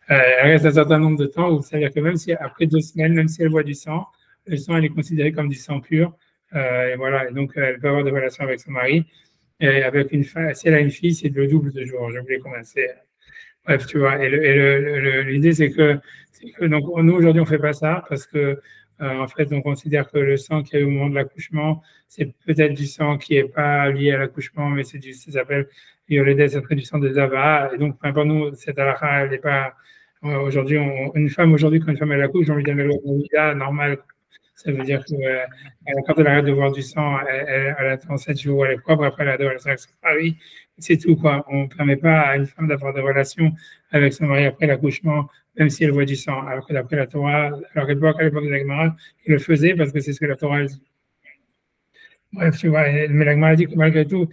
Elle reste un certain nombre de temps, c'est-à-dire que même si après 2 semaines, même si elle voit du sang, le sang elle est considéré comme du sang pur. Et voilà, et donc elle peut avoir des relations avec son mari. Et avec une femme, si elle a une fille, c'est le double de jours. J'ai oublié combien c'est. Bref, tu vois. Et l'idée, c'est que donc, nous, aujourd'hui, on ne fait pas ça parce que, en fait, on considère que le sang qu'il y a au moment de l'accouchement, c'est peut-être du sang qui n'est pas lié à l'accouchement, mais ça s'appelle Yoledes, ça serait du sang des avas. Et donc, pour nous, cette halakha, elle n'est pas. Aujourd'hui, une femme, aujourd'hui, quand une femme elle accouche, on lui donne le normal. Ça veut dire que quand elle arrête de voir du sang, elle attend 7 jours, elle est propre, après elle a des relations avec son mari. C'est tout, quoi. On ne permet pas à une femme d'avoir des relations avec son mari après l'accouchement, même si elle voit du sang. Alors que d'après la Torah, à l'époque de la Gemara, il le faisait parce que c'est ce que la Torah dit. Bref, tu vois, mais la Gemara dit que malgré tout,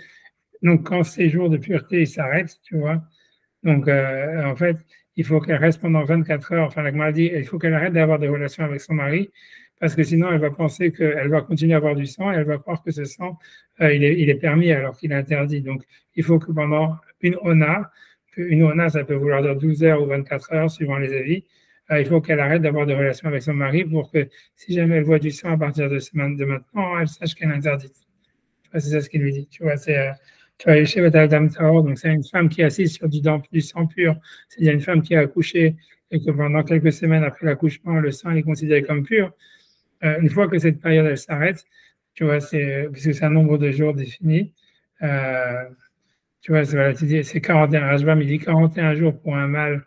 donc quand ces jours de pureté s'arrêtent, tu vois, donc en fait, il faut qu'elle reste pendant 24 heures, enfin la Gemara dit, il faut qu'elle arrête d'avoir des relations avec son mari, parce que sinon elle va penser qu'elle va continuer à avoir du sang et elle va croire que ce sang, il est permis alors qu'il est interdit. Donc il faut que pendant une ona ça peut vouloir dire 12 heures ou 24 heures suivant les avis, il faut qu'elle arrête d'avoir des relations avec son mari pour que si jamais elle voit du sang à partir de maintenant, elle sache qu'elle est interdite. C'est ça ce qu'il lui dit. Tu vois, tu vois, chez Dame Tahor, donc c'est une femme qui est assise sur du sang pur, c'est-à-dire une femme qui a accouché et que pendant quelques semaines après l'accouchement, le sang est considéré comme pur. Une fois que cette période elle s'arrête, tu vois, puisque c'est un nombre de jours défini, tu vois, c'est 41. Rajbam, il dit 41 jours pour un mâle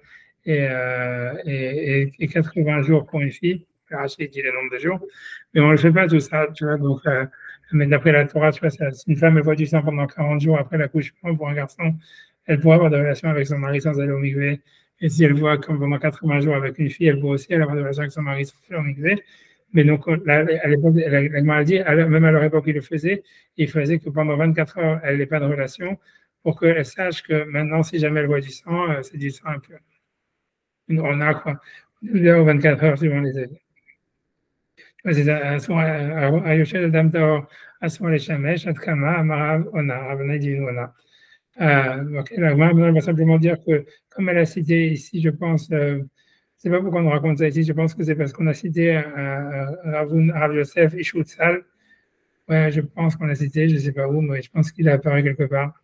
et 80 jours pour une fille. Rachid dit le nombre de jours, mais on ne le fait pas tout ça, tu vois, donc. Mais d'après la Torah, tu vois, si une femme elle voit du sang pendant 40 jours après l'accouchement pour un garçon, elle pourra avoir des relations avec son mari sans aller au mikvé. Et si elle voit comme pendant 80 jours avec une fille, elle pourra aussi avoir des relations avec son mari sans aller au mikvé. Mais donc, là, à l'époque, la maladie, même à leur époque, il faisait que pendant 24 heures, elle n'ait pas de relation pour qu'elle sache que maintenant, si jamais elle voit du sang, c'est du sang impur. On a quoi? 12 heures ou 24 heures suivant les avis. C'est אסור, היושב אדם טהור, אסור לשמש, עד כמה אמר עונה, רבני דין עונה. Donc, la Gemara va simplement dire que, comme elle a cité ici, je pense, c'est pas pourquoi on raconte ça ici, je pense que c'est parce qu'on a cité Rav Yosef Ishutzal. Ouais, je pense qu'on l'a cité, je sais pas où, mais je pense qu'il a apparu quelque part.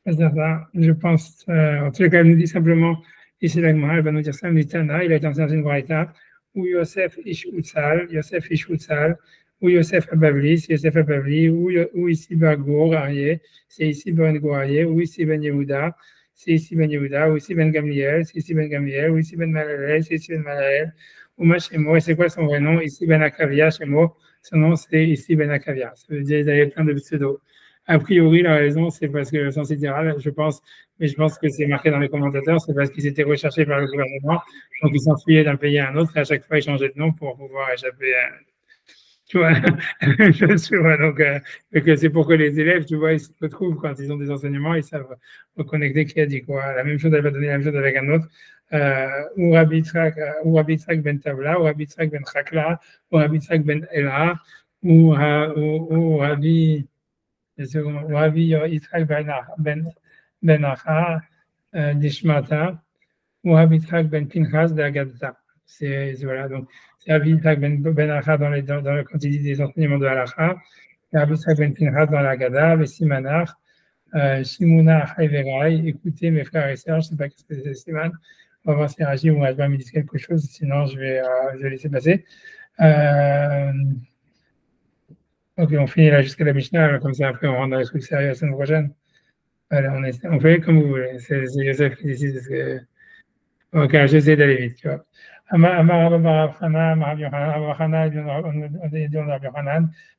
Je pense, en tout cas, elle nous dit simplement, ici la Gemara, elle va nous dire ça, Mitana, il a été enseigné dans une braïta, ou Yosef Ishutzal, ou Yosef Abavli, ou ici Bagour, Arié, c'est ici Ben Gourier, ou ici Ben Yehuda, c'est ici Ben Yehuda, ou ici Ben Gamliel, c'est ici Ben Gamliel, ou ici Ben Malalel, c'est ici Ben Malalel, ou Machemo, et c'est quoi son vrai nom? Ici Ben Akavia, Shemo, son nom c'est ici Ben Akavia. Ça veut dire qu'il y avait plein de pseudos. A priori, la raison, c'est parce que le sens idéal, je pense, mais je pense que c'est marqué dans les commentateurs, c'est parce qu'ils étaient recherchés par le gouvernement, donc ils s'enfuyaient d'un pays à un autre, et à chaque fois, ils changeaient de nom pour pouvoir échapper à. Tu vois, tu vois, donc c'est pour que les élèves, tu vois, ils se retrouvent quand ils ont des enseignements, ils savent reconnecter qui a dit quoi. La même chose, elle va donner la même chose avec un autre. Ou Rabbi Yitzhak ben Tavla, ou Rabbi Yitzhak ben Chakla, ou Rabbi Yitzhak ben Ela, ou Rabbi Yitzhak ben Acha d'Ishmata, ou Rabbi Yitzhak ben Pinchas d'Agadata. C'est voilà, donc c'est Rabbi Yitzhak ben Acha quand il dit des enseignements de Halacha, et Rabbi Yitzhak ben Pinchas dans l'Agada, le Simanach, Shimuna Chayverai, écoutez mes frères et sœurs, je ne sais pas ce que c'est Siman, on va voir si Rachid ou Rajba me disent quelque chose, sinon je vais laisser passer. Ok, on finit là jusqu'à la Mishnah, comme ça après on rentre dans les trucs sérieux la semaine prochaine. Allez, on fait comme vous voulez, c'est Joseph qui décide. Ok, j'essaie d'aller vite, tu vois. Amar Rav Hanan, Rav Yochanan,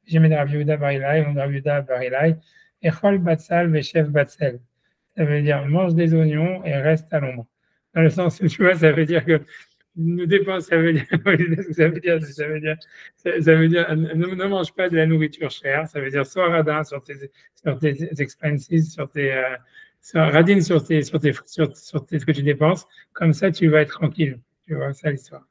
J'aimais Rav Yehuda Bar Ilai, Rav Yehuda Bar Ilai, Echol Batsal Veshev Batsel. Ça veut dire mange des oignons et reste à l'ombre. Dans le sens où, tu vois, ça veut dire que ne dépense, ça veut dire, ne mange pas de la nourriture chère, ça veut dire sois radin sur tes expenses, radine sur ce que tu dépenses, comme ça tu vas être tranquille, tu vois, ça l'histoire.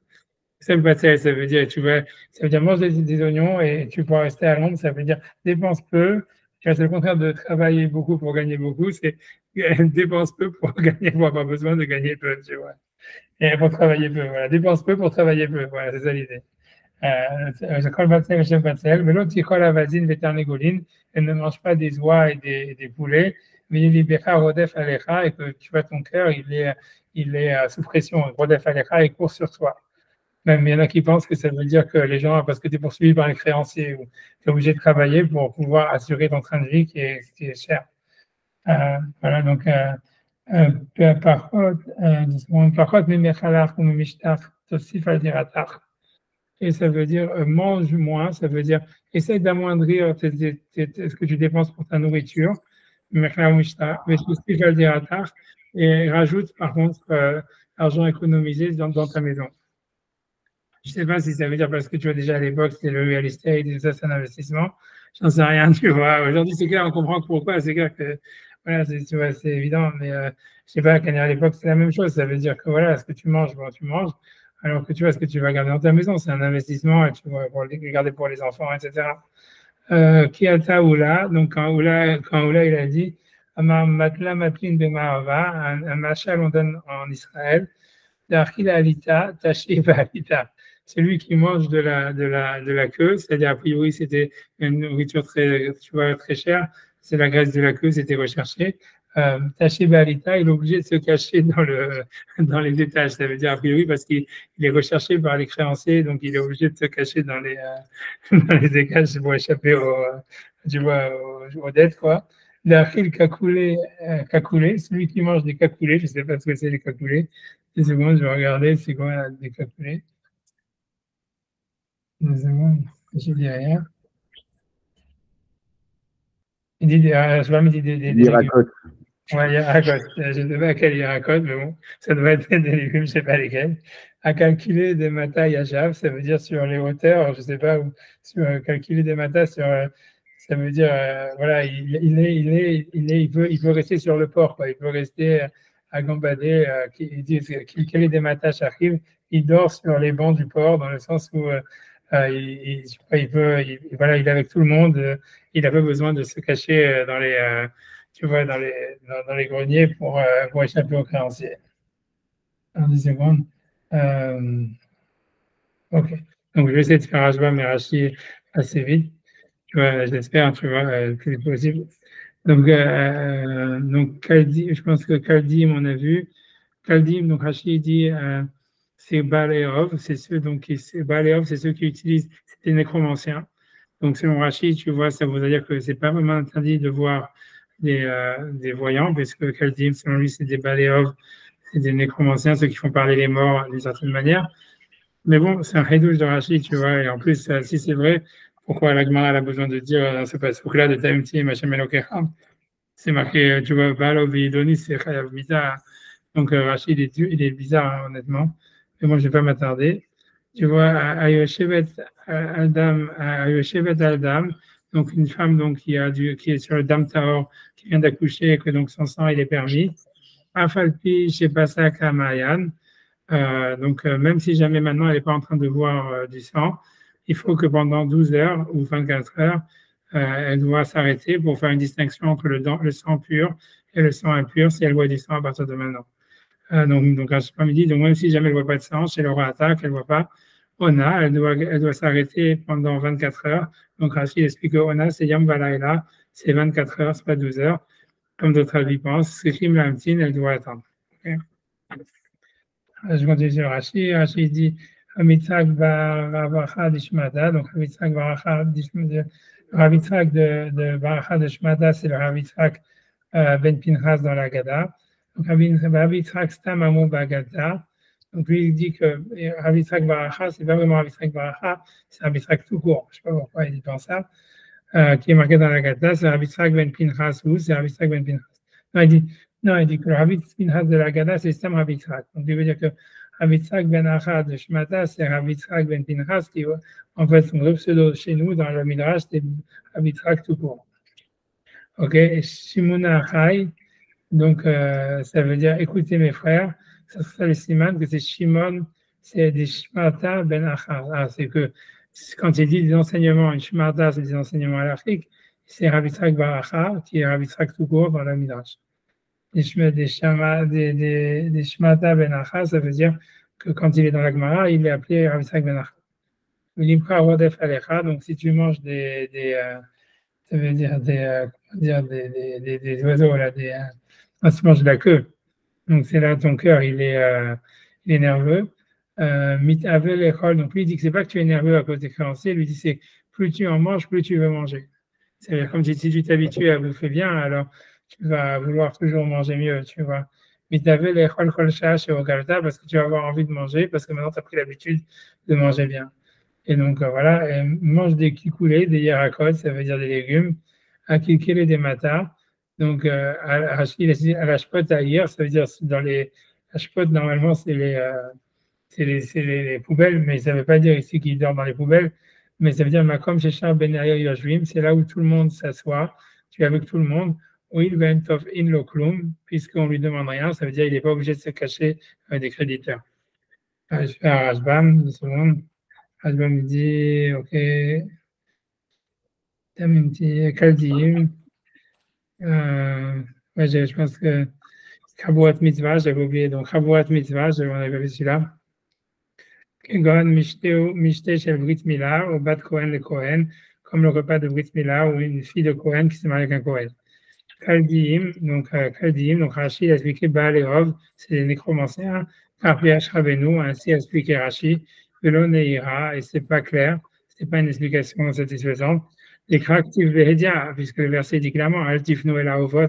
Ça veut dire mange des oignons et tu pourras rester à l'ombre, ça veut dire dépense peu, c'est le contraire de travailler beaucoup pour gagner beaucoup, c'est dépense peu pour gagner, pour avoir besoin de gagner peu, tu vois. Et pour travailler peu, voilà. Dépense peu pour travailler peu, voilà, c'est ça l'idée. Mais l'autre, il colle à vasine, véternégoline, elle ne mange pas des oies et des poulets, mais il libéra rodef alecha, et que tu vois ton cœur, il est sous pression, rodef alecha, il court sur toi. Même il y en a qui pensent que ça veut dire que les gens, parce que tu es poursuivi par les créanciers, ou tu es obligé de travailler pour pouvoir assurer ton train de vie qui est cher. Voilà, donc, et ça veut dire mange moins, ça veut dire essaye d'amoindrir ce que tu dépenses pour ta nourriture, et rajoute par contre l'argent économisé dans ta maison. Je ne sais pas si ça veut dire parce que tu vois déjà à l'époque c'était le real estate et tout ça, c'est un investissement. J'en sais rien, tu vois. Aujourd'hui, c'est clair, on comprend pourquoi. C'est clair que voilà, tu vois, c'est évident. Mais je sais pas, à l'époque, c'est la même chose. Ça veut dire que voilà, ce que tu manges, bon, tu manges. Alors que tu vois, ce que tu vas garder dans ta maison, c'est un investissement, et tu vas pour le garder pour les enfants, etc. Kiata Oula, donc quand Oula il a dit Matla Matlin Bemahava, un machal on donne en Israël, D'Achila Alita, Tashi Alita. Celui qui mange de la queue, c'est-à-dire a priori c'était une nourriture très chère, c'est la graisse de la queue, c'était recherché. Taché Balita, il est obligé de se cacher dans les étages, ça veut dire a priori parce qu'il est recherché par les créanciers, donc il est obligé de se cacher dans les étages pour échapper aux dettes, quoi. L'achil cacoulé, celui qui mange des cacoulés, je ne sais pas ce que c'est les cacoulés. Une seconde, je vais regarder c'est quoi des cacoulés. Une seconde, je dis rien. Il dit je vais me dire des légumes. Ouais, Yarakote. Je ne sais pas quel Yarakote, mais bon, ça doit être des légumes, je ne sais pas lesquels. À calculer des matas yajav, ça veut dire sur les hauteurs, je ne sais pas où, calculer des matas ça veut dire, voilà, il veut rester sur le port, quoi. Il veut rester à gambader. Ils disent qu'il des mataches arrivent, il dort sur les bancs du port, dans le sens où voilà, il est avec tout le monde. Il n'a pas besoin de se cacher dans les, tu vois, dans les greniers pour échapper aux créanciers. En 10 secondes. Ok. Donc, je vais essayer de faire Ashbam et Rashi assez vite. Tu vois, j'espère, tu vois, le plus vite possible. Donc Kaldim, je pense que Kaldim, on a vu. Kaldim, donc Rashi dit, c'est Baal et Ov, c'est ceux, donc, Baal et Ov, c'est ceux qui utilisent, c'est des nécromanciens. Donc, selon Rashi, tu vois, ça veut dire que c'est pas vraiment interdit de voir des voyants, parce que Kaldim, selon lui, c'est des Baal et Ov, c'est des nécromanciens, ceux qui font parler les morts d'une certaine manière. Mais bon, c'est un redouche de Rashi, tu vois, et en plus, si c'est vrai, pourquoi la Gemara a besoin de dire dans ce passage-là de Taimti, Machem Elokecha, c'est marqué, tu vois, Baal Vidoni, c'est Chayav Mita. Donc, Rashi, il est bizarre, hein, honnêtement. Mais moi, je ne vais pas m'attarder. Tu vois, Ayoshevet Aldam, donc une femme donc, qui est sur le Dam Tahor, qui vient d'accoucher et que donc son sang, il est permis. Afalpi, Shepasa Kamayan. Donc, même si jamais maintenant elle n'est pas en train de voir du sang, il faut que pendant 12 heures ou 24 heures, elle doit s'arrêter pour faire une distinction entre le sang pur et le sang impur si elle voit du sang à partir de maintenant. Donc à ce midi, donc même si jamais elle ne voit pas de sang, chez l'aura attaque, elle ne voit pas, Ona, elle doit s'arrêter pendant 24 heures. Donc Rachid explique que Ona, c'est Yam Valaïla, c'est 24 heures, ce n'est pas 12 heures, comme d'autres avis pensent. C'est Kim Lamtin, elle doit attendre. Okay. Je continue sur Rashi. Rashi dit Hamitzak Baracha Dishmada. Donc Hamitzak Baracha Dishmada. Le Hamitzak de Baracha Dishmada, c'est le Hamitzak Ben Pinchas dans la Gada. Donc Hamitzak Stam Amou Bagada. Donc lui, il dit que Hamitzak Baracha, c'est pas vraiment Hamitzak Baracha, c'est Hamitzak tout court. Je ne sais pas pourquoi il dit comme ça. Qui est marqué dans la Gada, c'est Hamitzak Ben Pinchas ou c'est Hamitzak Ben Pinchas. Non, il dit que le Ravitz Pinchas de la Gada, c'est Stam Ravitzrak. Donc, il veut dire que Ravitzrak ben Achad de Shmata, c'est Ravitzrak ben Pinchas, qui, en fait, son vrai pseudo chez nous, dans le Midrash, c'est Ravitzrak tout court. Ok, Shimuna Achai, donc, ça veut dire écoutez mes frères, ça le siman, que c'est Shimon, c'est des Shmata ben Achad. Ah, c'est que quand il dit des enseignements, une Shmata, c'est des enseignements halachiques, c'est Ravitzrak Baracha, qui est Ravitzrak tout court dans le Midrash. Des Shmata ben Acha, ça veut dire que quand il est dans la Gemara, il est appelé Ravitzrak ben Acha. L'imka rodef alecha, donc si tu manges ça veut dire des oiseaux, là, quand tu manges de la queue, donc c'est là ton cœur, il est nerveux. Mit-avel echol, donc lui il dit que c'est pas que tu es nerveux à cause des créanciers, lui dit c'est plus tu en manges, plus tu veux manger. C'est-à-dire comme si tu t'habitues à bouffer bien, alors tu vas vouloir toujours manger mieux, tu vois. Mais tu avais les khol chez Ogalta parce que tu vas avoir envie de manger, parce que maintenant tu as pris l'habitude de manger bien. Et donc voilà, et mange des kikoulés, des yarakot, ça veut dire des légumes, akikele des matas. Donc à la shpot à hier, ça veut dire dans les. La shpot, normalement, c'est les poubelles, mais ça ne veut pas dire ici qu'ils dorment dans les poubelles, mais ça veut dire Makom Shechar Ben Yoshvim, c'est là où tout le monde s'assoit, tu es avec tout le monde. Oil Ventov In Loklum, puisqu'on ne lui demande rien, ça veut dire qu'il n'est pas obligé de se cacher des créditeurs. Je fais un Rashbam, 2 secondes. Rashbam dit, ok, Tamimti, Kaldim. Je pense que Chabouat Mitzvah, j'avais oublié, donc Chabouat Mitzvah, on avait vu celui-là. Kegon Mishte Shel Brit Mila, ou Bat Kohen le Kohen, comme le repas de Brit Mila, ou une fille de Kohen qui se marie avec un Kohen. Kaldiim, donc Rashi a expliqué Baal et Ov, c'est les nécromanciens. Karpiach Rabenu, ainsi a expliqué Rashi, Velo Neira, et c'est pas clair, c'est pas une explication satisfaisante. Les Kraktiv Vehedia, puisque le verset dit clairement, Altif Noël Ovot,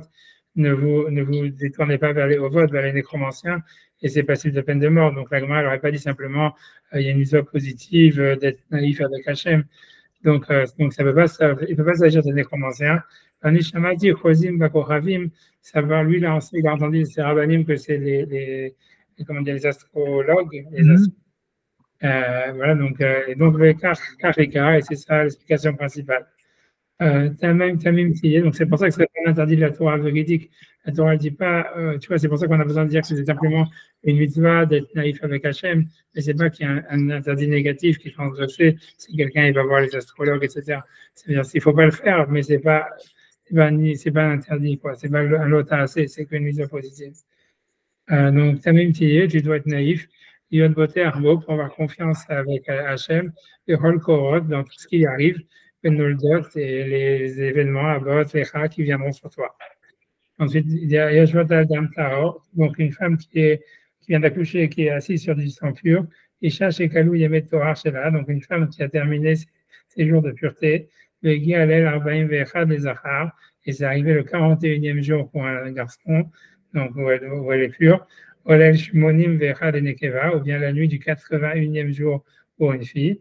ne vous détournez pas vers les Ovot, vers les nécromanciens, et c'est passible de peine de mort. Donc la Gemara n'aurait pas dit simplement il y a une histoire positive d'être naïf avec Hachem. Donc ça il ne peut pas s'agir de nécromanciens. Anishamati, Chozim, Bakoravim, savoir, lui, il a entendu ces rabbanim que c'est les astrologues. Voilà, donc, et donc, Karika, et c'est ça l'explication principale. Tamim Tziyeh, donc c'est pour ça que c'est pas interdit de la Torah véridique. La Torah ne dit pas, tu vois, c'est pour ça qu'on a besoin de dire que c'est simplement une mitzvah d'être naïf avec Hachem, mais c'est pas qu'il y a un interdit négatif qui est transgressé si quelqu'un il va voir les astrologues, etc. C'est-à-dire qu'il faut pas le faire, mais c'est pas un interdit, quoi. C'est pas un lot assez, c'est qu'une mitzvah positive. Donc, Tamim Tziyeh, tu dois être naïf. Yod Boter Arbo, pour avoir confiance avec Hachem, et Hol Korot, dans tout ce qui arrive, Noldot et les événements à Bot, les Chas qui viendront sur toi. Ensuite, il y a Yashvat Adam Taro, donc une femme qui vient d'accoucher et qui est assise sur du sang pur. Isha Shekalou Yemet Torah Shela, donc une femme qui a terminé ses jours de pureté. Vegi Alel Arbaim Vechad les Zachar, et c'est arrivé le 41e jour pour un garçon, donc où elle est pure. Olel Shmonim Vechad et Nekeva, ou bien la nuit du 81e jour pour une fille.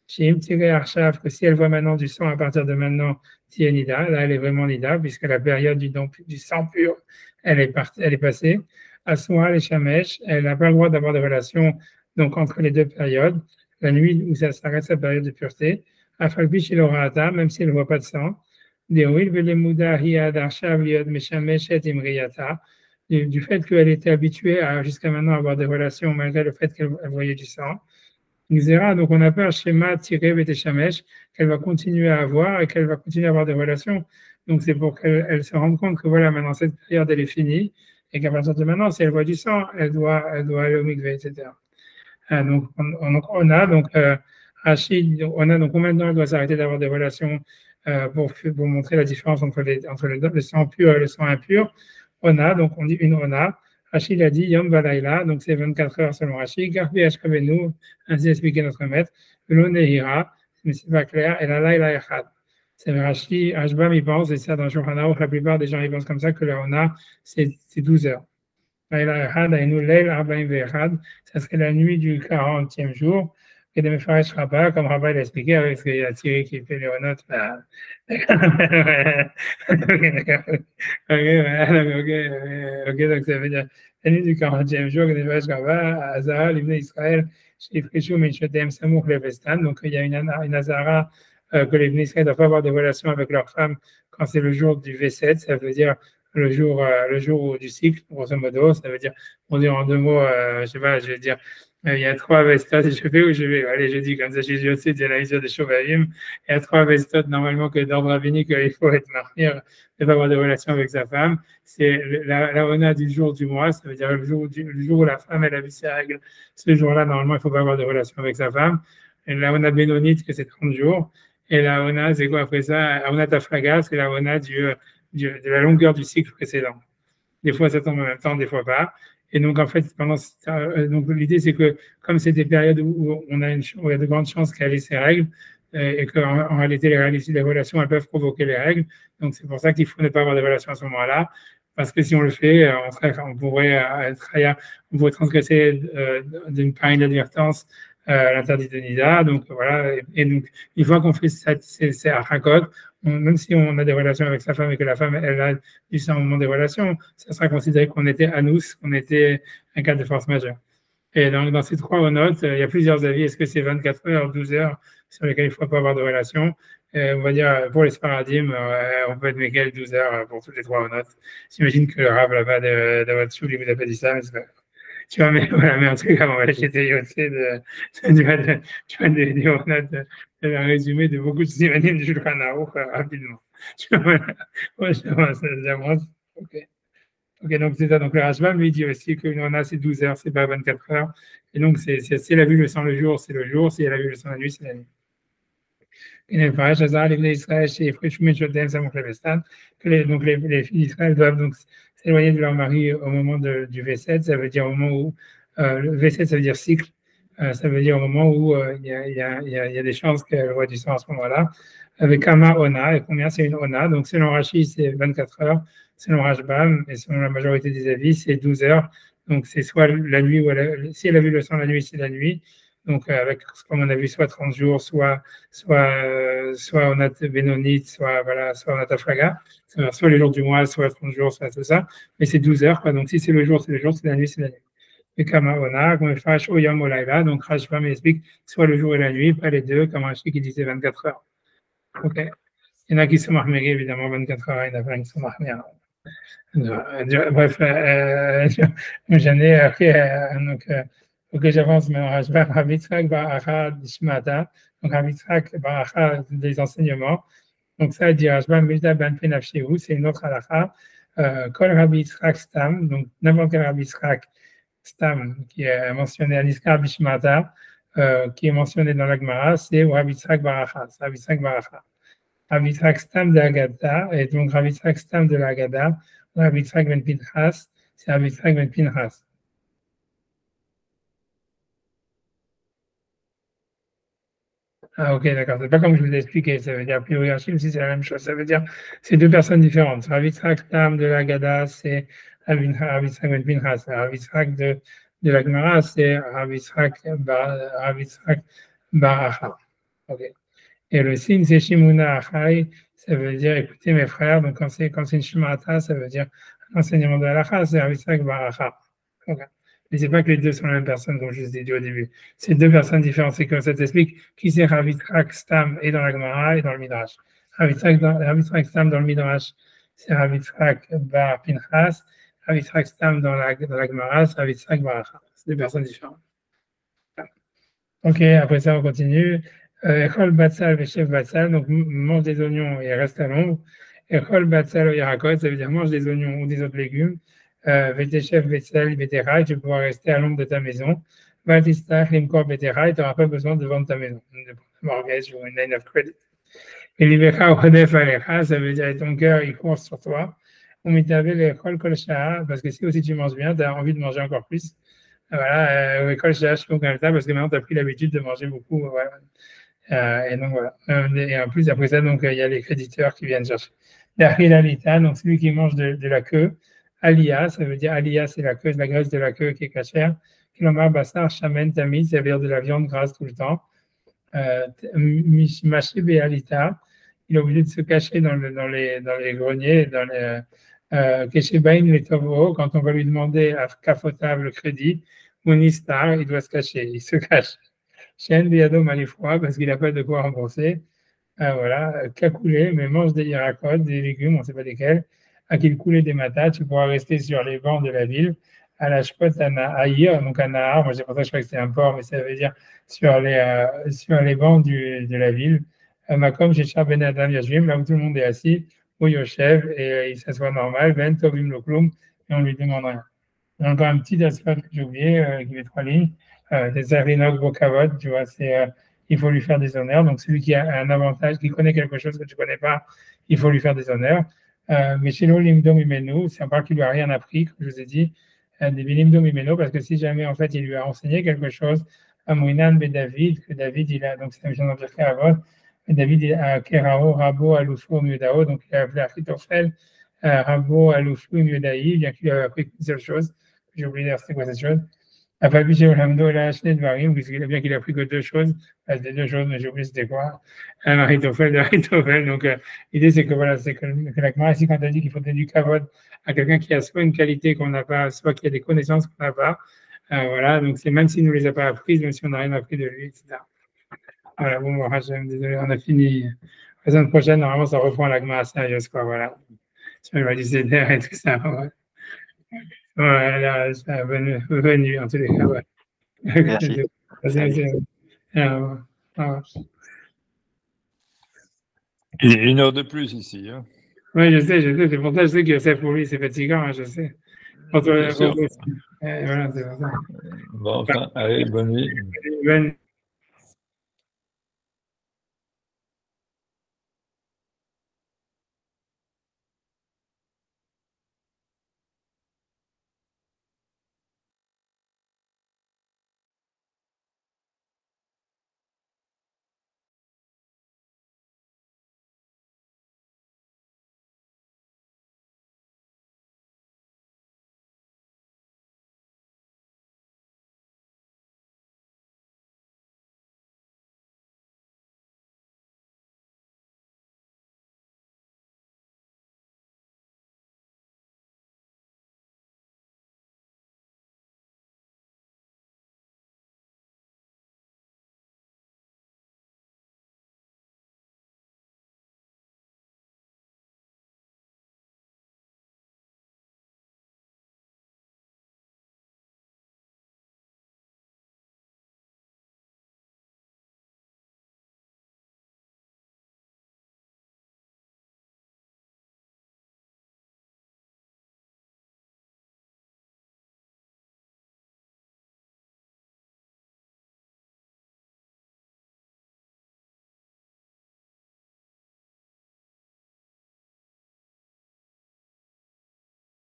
Shim Tiré Arshav, que si elle voit maintenant du sang à partir de maintenant, Tié Nida, là elle est vraiment Nida, puisque la période du sang pur, elle est passée. Assoa et Shamesh, elle n'a pas le droit d'avoir de relations donc entre les deux périodes, la nuit où ça s'arrête sa période de pureté. Afalpi Shilorata, même si elle ne voit pas de sang. Deoil Velemuda Hiad Arshav Liod Meshamesh et Imriata, du fait qu'elle était habituée à jusqu'à maintenant avoir des relations malgré le fait qu'elle voyait du sang. Xéra, donc on a peur schéma tiré Beteshamesh qu'elle va continuer à avoir et qu'elle va continuer à avoir des relations. Donc c'est pour qu'elle se rende compte que voilà, maintenant cette période elle est finie et qu'à partir de maintenant, si elle voit du sang, elle doit aller au mikvé, etc. Donc on a donc Rachid, on a donc combien de temps elle doit s'arrêter d'avoir des relations pour montrer la différence entre le sang pur et le sang impur. On dit une ona. Rachid a dit Yom Valaila, donc c'est 24 heures selon Rachid. Garbi Ashkavenu, ainsi expliqué notre maître. L'onehira, mais c'est pas clair. Et la laila echad. C'est Rachid, Ashbam il pense, et ça dans Shulchan Aruch, la plupart des gens ils pensent comme ça que la ona c'est 12 heures. Laila echad, et nous leil arba'im ve'echad, ça serait la nuit du 40e jour. Et de Mefaresh Rabbah, comme Rabbah l'a expliqué, avec ce qu'il y a Thierry qui fait les notes, ok, donc ça veut dire la nuit du 40e jour, que Mefaresh Rabbah, Azara, l'Ibn Israël, chez Frichou, Minchotem, Samouk, Levestan, donc il y a une Azara que les Ibn Israël ne doivent pas avoir de relations avec leurs femmes quand c'est le jour du V7, ça veut dire le jour du cycle, grosso modo, ça veut dire, on dit en deux mots, je sais pas, je vais dire, il y a 3 vestot, je fais où je vais, allez, je dis comme ça, je sais, il y a la vision des Shovalim, il y a 3 vestot, normalement, que d'ordre rabbinique, il faut être martyr, de ne pas avoir de relation avec sa femme. C'est la ona du jour du mois, ça veut dire le jour où la femme, elle a vu ses règles. Ce jour-là, normalement, il ne faut pas avoir de relation avec sa femme. Et la ona bénonite, que c'est 30 jours. Et la ona, c'est quoi après ça? La ona taflaga, c'est la ona de la longueur du cycle précédent. Des fois, ça tombe en même temps, des fois pas. Et donc, en fait, donc l'idée, c'est que comme c'est des périodes où il y a de grandes chances qu'elle ait ses règles, et qu'en réalité, les relations, elles peuvent provoquer les règles. Donc, c'est pour ça qu'il faut ne pas avoir de relations à ce moment-là. Parce que si on le fait, on pourrait transgresser par inadvertance l'interdit de Nida. Donc, voilà. Et donc, une fois qu'on fait ces harakot, même si on a des relations avec sa femme et que la femme, elle a du sang au moment des relations, ça sera considéré qu'on était anous, qu'on était un cas de force majeure. Et dans ces 3 notes, il y a plusieurs avis. Est-ce que c'est 24 heures, 12 heures sur lesquelles il ne faut pas avoir de relation? On va dire, pour les sparadim, on peut être Miguel 12 heures pour toutes les 3 notes. J'imagine que le rab là-bas de votre choule, il vous a pas dit ça, mais c'est pas grave. Tu vois, mais en tout cas, on va j'étais yoté de un résumé de beaucoup de simanim du Shulchan Aruch rapidement. Tu vois, ok. Ok, donc c'est ça. Donc le Rashbam lui dit aussi qu'une ona c'est 12 heures, c'est pas 24 heures. Et donc si elle a vu le sang le jour, c'est le jour. Si elle a vu le sang la nuit, c'est la nuit. Donc les filles d'Israël doivent donc s'éloigner de leur mari au moment du V7, ça veut dire au moment où le V7 ça veut dire cycle, ça veut dire au moment où il y a des chances qu'elle voit du sang à ce moment-là. Avec Kama Ona, et combien c'est une Ona? Donc selon Rashi c'est 24 heures, selon Rashbam et selon la majorité des avis c'est 12 heures. Donc c'est soit la nuit ou si elle a vu le sang la nuit, c'est la nuit. Donc, comme on a vu, soit 30 jours, soit on a Bénonite, soit on a Tafraga, soit les jours du mois, soit 30 jours, soit tout ça. Mais c'est 12 heures, quoi. Donc, si c'est le jour, c'est le jour, c'est la nuit, c'est la nuit. Et Kama Ona, comme il fait Oyam Olaïla, donc Rashbam explique soit le jour et la nuit, pas les deux, comme Rashi qui disait 24 heures. Ok. Il y en a qui sont marmérés, évidemment, 24 heures, il y en a plein qui sont marmérés. Bref, j'en ai appris, donc, faut que j'avance maintenant. Je vais Rav Yitzhak Bar Acha Dishmata, donc Rav Yitzhak Bar Acha des enseignements. Donc ça dit Rashba Mishda Ben Penafshehu, c'est une autre halakha. Kol Rabbi Yitzhak Stam, donc n'importe quel Rabbi Yitzhak Stam qui est mentionné à Niskar Bishmata, qui est mentionné dans la Gemara, c'est Rabbi Yitzhak Bar Acha, c'est Rabbi Yitzhak Bar Acha. Rabbi Yitzhak Stam de Agada, et donc Rabbi Yitzhak Stam de l'Agada, Rabbi Yitzhak Ben Pinchas, c'est Rabbi Yitzhak Ben Pinchas. Ah, ok, d'accord. C'est pas comme je vous ai expliqué. Ça veut dire, a priori, Archim, si c'est la même chose. Ça veut dire, c'est deux personnes différentes. Rabbi Yitzhak Stam de l'Agada, c'est Rabbi Yitzhak Ben Pinchas. Rabbi Yitzhak de la Gemara, c'est Rabbi Yitzhak Bar Acha. Ok. Et le signe, c'est Shimuna Achai, ça veut dire écoutez mes frères. Donc, quand c'est une Shimata, ça veut dire l'enseignement de l'Alacha, c'est Rabbi Yitzhak Bar Acha. Okay. Mais c'est pas que les deux sont la même personne, comme je vous ai dit au début. C'est deux personnes différentes. C'est comme ça t'explique qui c'est Rabbi Yitzhak Stam et dans la Gemara et dans le Midrash. Rabbi Yitzhak Stam dans le Midrash, c'est Rabbi Yitzhak Bar Pinchas. Rabbi Yitzhak Stam dans la Gemara, c'est Rabbi Yitzhak Bar Acha. C'est deux personnes différentes. Ok, après ça, on continue. Echol Batsal, Chef Batsal, donc mange des oignons et reste à l'ombre. Echol Batsal, Yarakot, ça veut dire mange des oignons ou des autres légumes. Vétéchef, Betsal, Bétéraï, tu pourras rester à l'ombre de ta maison. Valtistach, Limkor, Bétéraï, tu n'auras pas besoin de vendre ta maison. De mortgage ou une line of credit. Et Libecha, Odef, Alecha, ça veut dire ton cœur, il court sur toi. On m'établit l'Echol Kolshaha, parce que si aussi tu manges bien, tu as envie de manger encore plus. Voilà, Kolshaha, je trouve comme ça, parce que maintenant tu as pris l'habitude de manger beaucoup. Voilà. Et donc voilà. Et en plus, après ça, donc il y a les créditeurs qui viennent chercher. L'Achil Alita, donc celui qui mange de la queue. Alia, ça veut dire Alia, c'est la queue, la graisse de la queue qui est cachère. Kilomar Bassar, Shamen, Tamid, ça veut dire de la viande grasse tout le temps. Mishmaché Bealita, il est obligé de se cacher dans les greniers, dans les Keshebain, les Tovo, quand on va lui demander à Kafotable le crédit, Monistar, il doit se cacher, il se cache. Shen Biado Malifroid, parce qu'il n'a pas de quoi rembourser. Voilà, Kakoulé, mais mange des irakotes, des légumes, on ne sait pas lesquels. À qu'il coulait des matas, tu pourras rester sur les bancs de la ville. À la Shpot, à Naïr, donc à Nahar, moi c'est pour ça que je crois que c'est un port, mais ça veut dire sur les bancs de la ville. Makom, chez Char Ben Adam Yashvim, là où tout le monde est assis, où Yoshev, et il s'assoit normal, Ben Tobim Loklum, et on lui demande rien. Il y a encore un petit aspect que j'ai oublié, qui fait 3 lignes. Des Arinok Bokavod, tu vois, il faut lui faire des honneurs. Donc, celui qui a un avantage, qui connaît quelque chose que tu ne connais pas, il faut lui faire des honneurs. Mais chez nous, l'imdom imeno, c'est un part qui lui a rien appris, comme je vous ai dit, des l'imdom imeno, parce que si jamais, en fait, il lui a enseigné quelque chose, à Mouinan ben David, que David, il a, donc c'est un genre de avant, David, il a Kerao, Rabo, Aloufou, Miudao, donc il a appelé Achitophel, Rabo, Aloufou, Miudaï, bien qu'il a appris une seule chose, j'ai oublié de dire c'est quoi cette chose. Afabi Hamdo l'a acheté de Varim, puisqu'il a bien qu'il a pris que deux choses, des deux choses, mais j'ai oublié c'était quoi. Un Achitophel, de Achitophel. Donc, l'idée, c'est que voilà, c'est que la Gemara ici, quand elle dit qu'il faut donner du kavod à quelqu'un qui a soit une qualité qu'on n'a pas, soit qui a des connaissances qu'on n'a pas, voilà, donc c'est même s'il ne nous les a pas apprises, même si on n'a rien appris de lui, etc. Voilà, bon, désolé, on a fini. La semaine prochaine, normalement, ça reprend la Gemara sérieuse, quoi, voilà. Sur le Seder et tout ça, ouais. Voilà, venu en tous les cas. Ouais. Merci. Il est 1 heure de plus ici. Hein. Oui, je sais, c'est pour ça que je sais que c'est pour lui, c'est fatigant, hein, je sais. Voilà, c'est pour ça. Bon, enfin, allez, bonne nuit. Bonne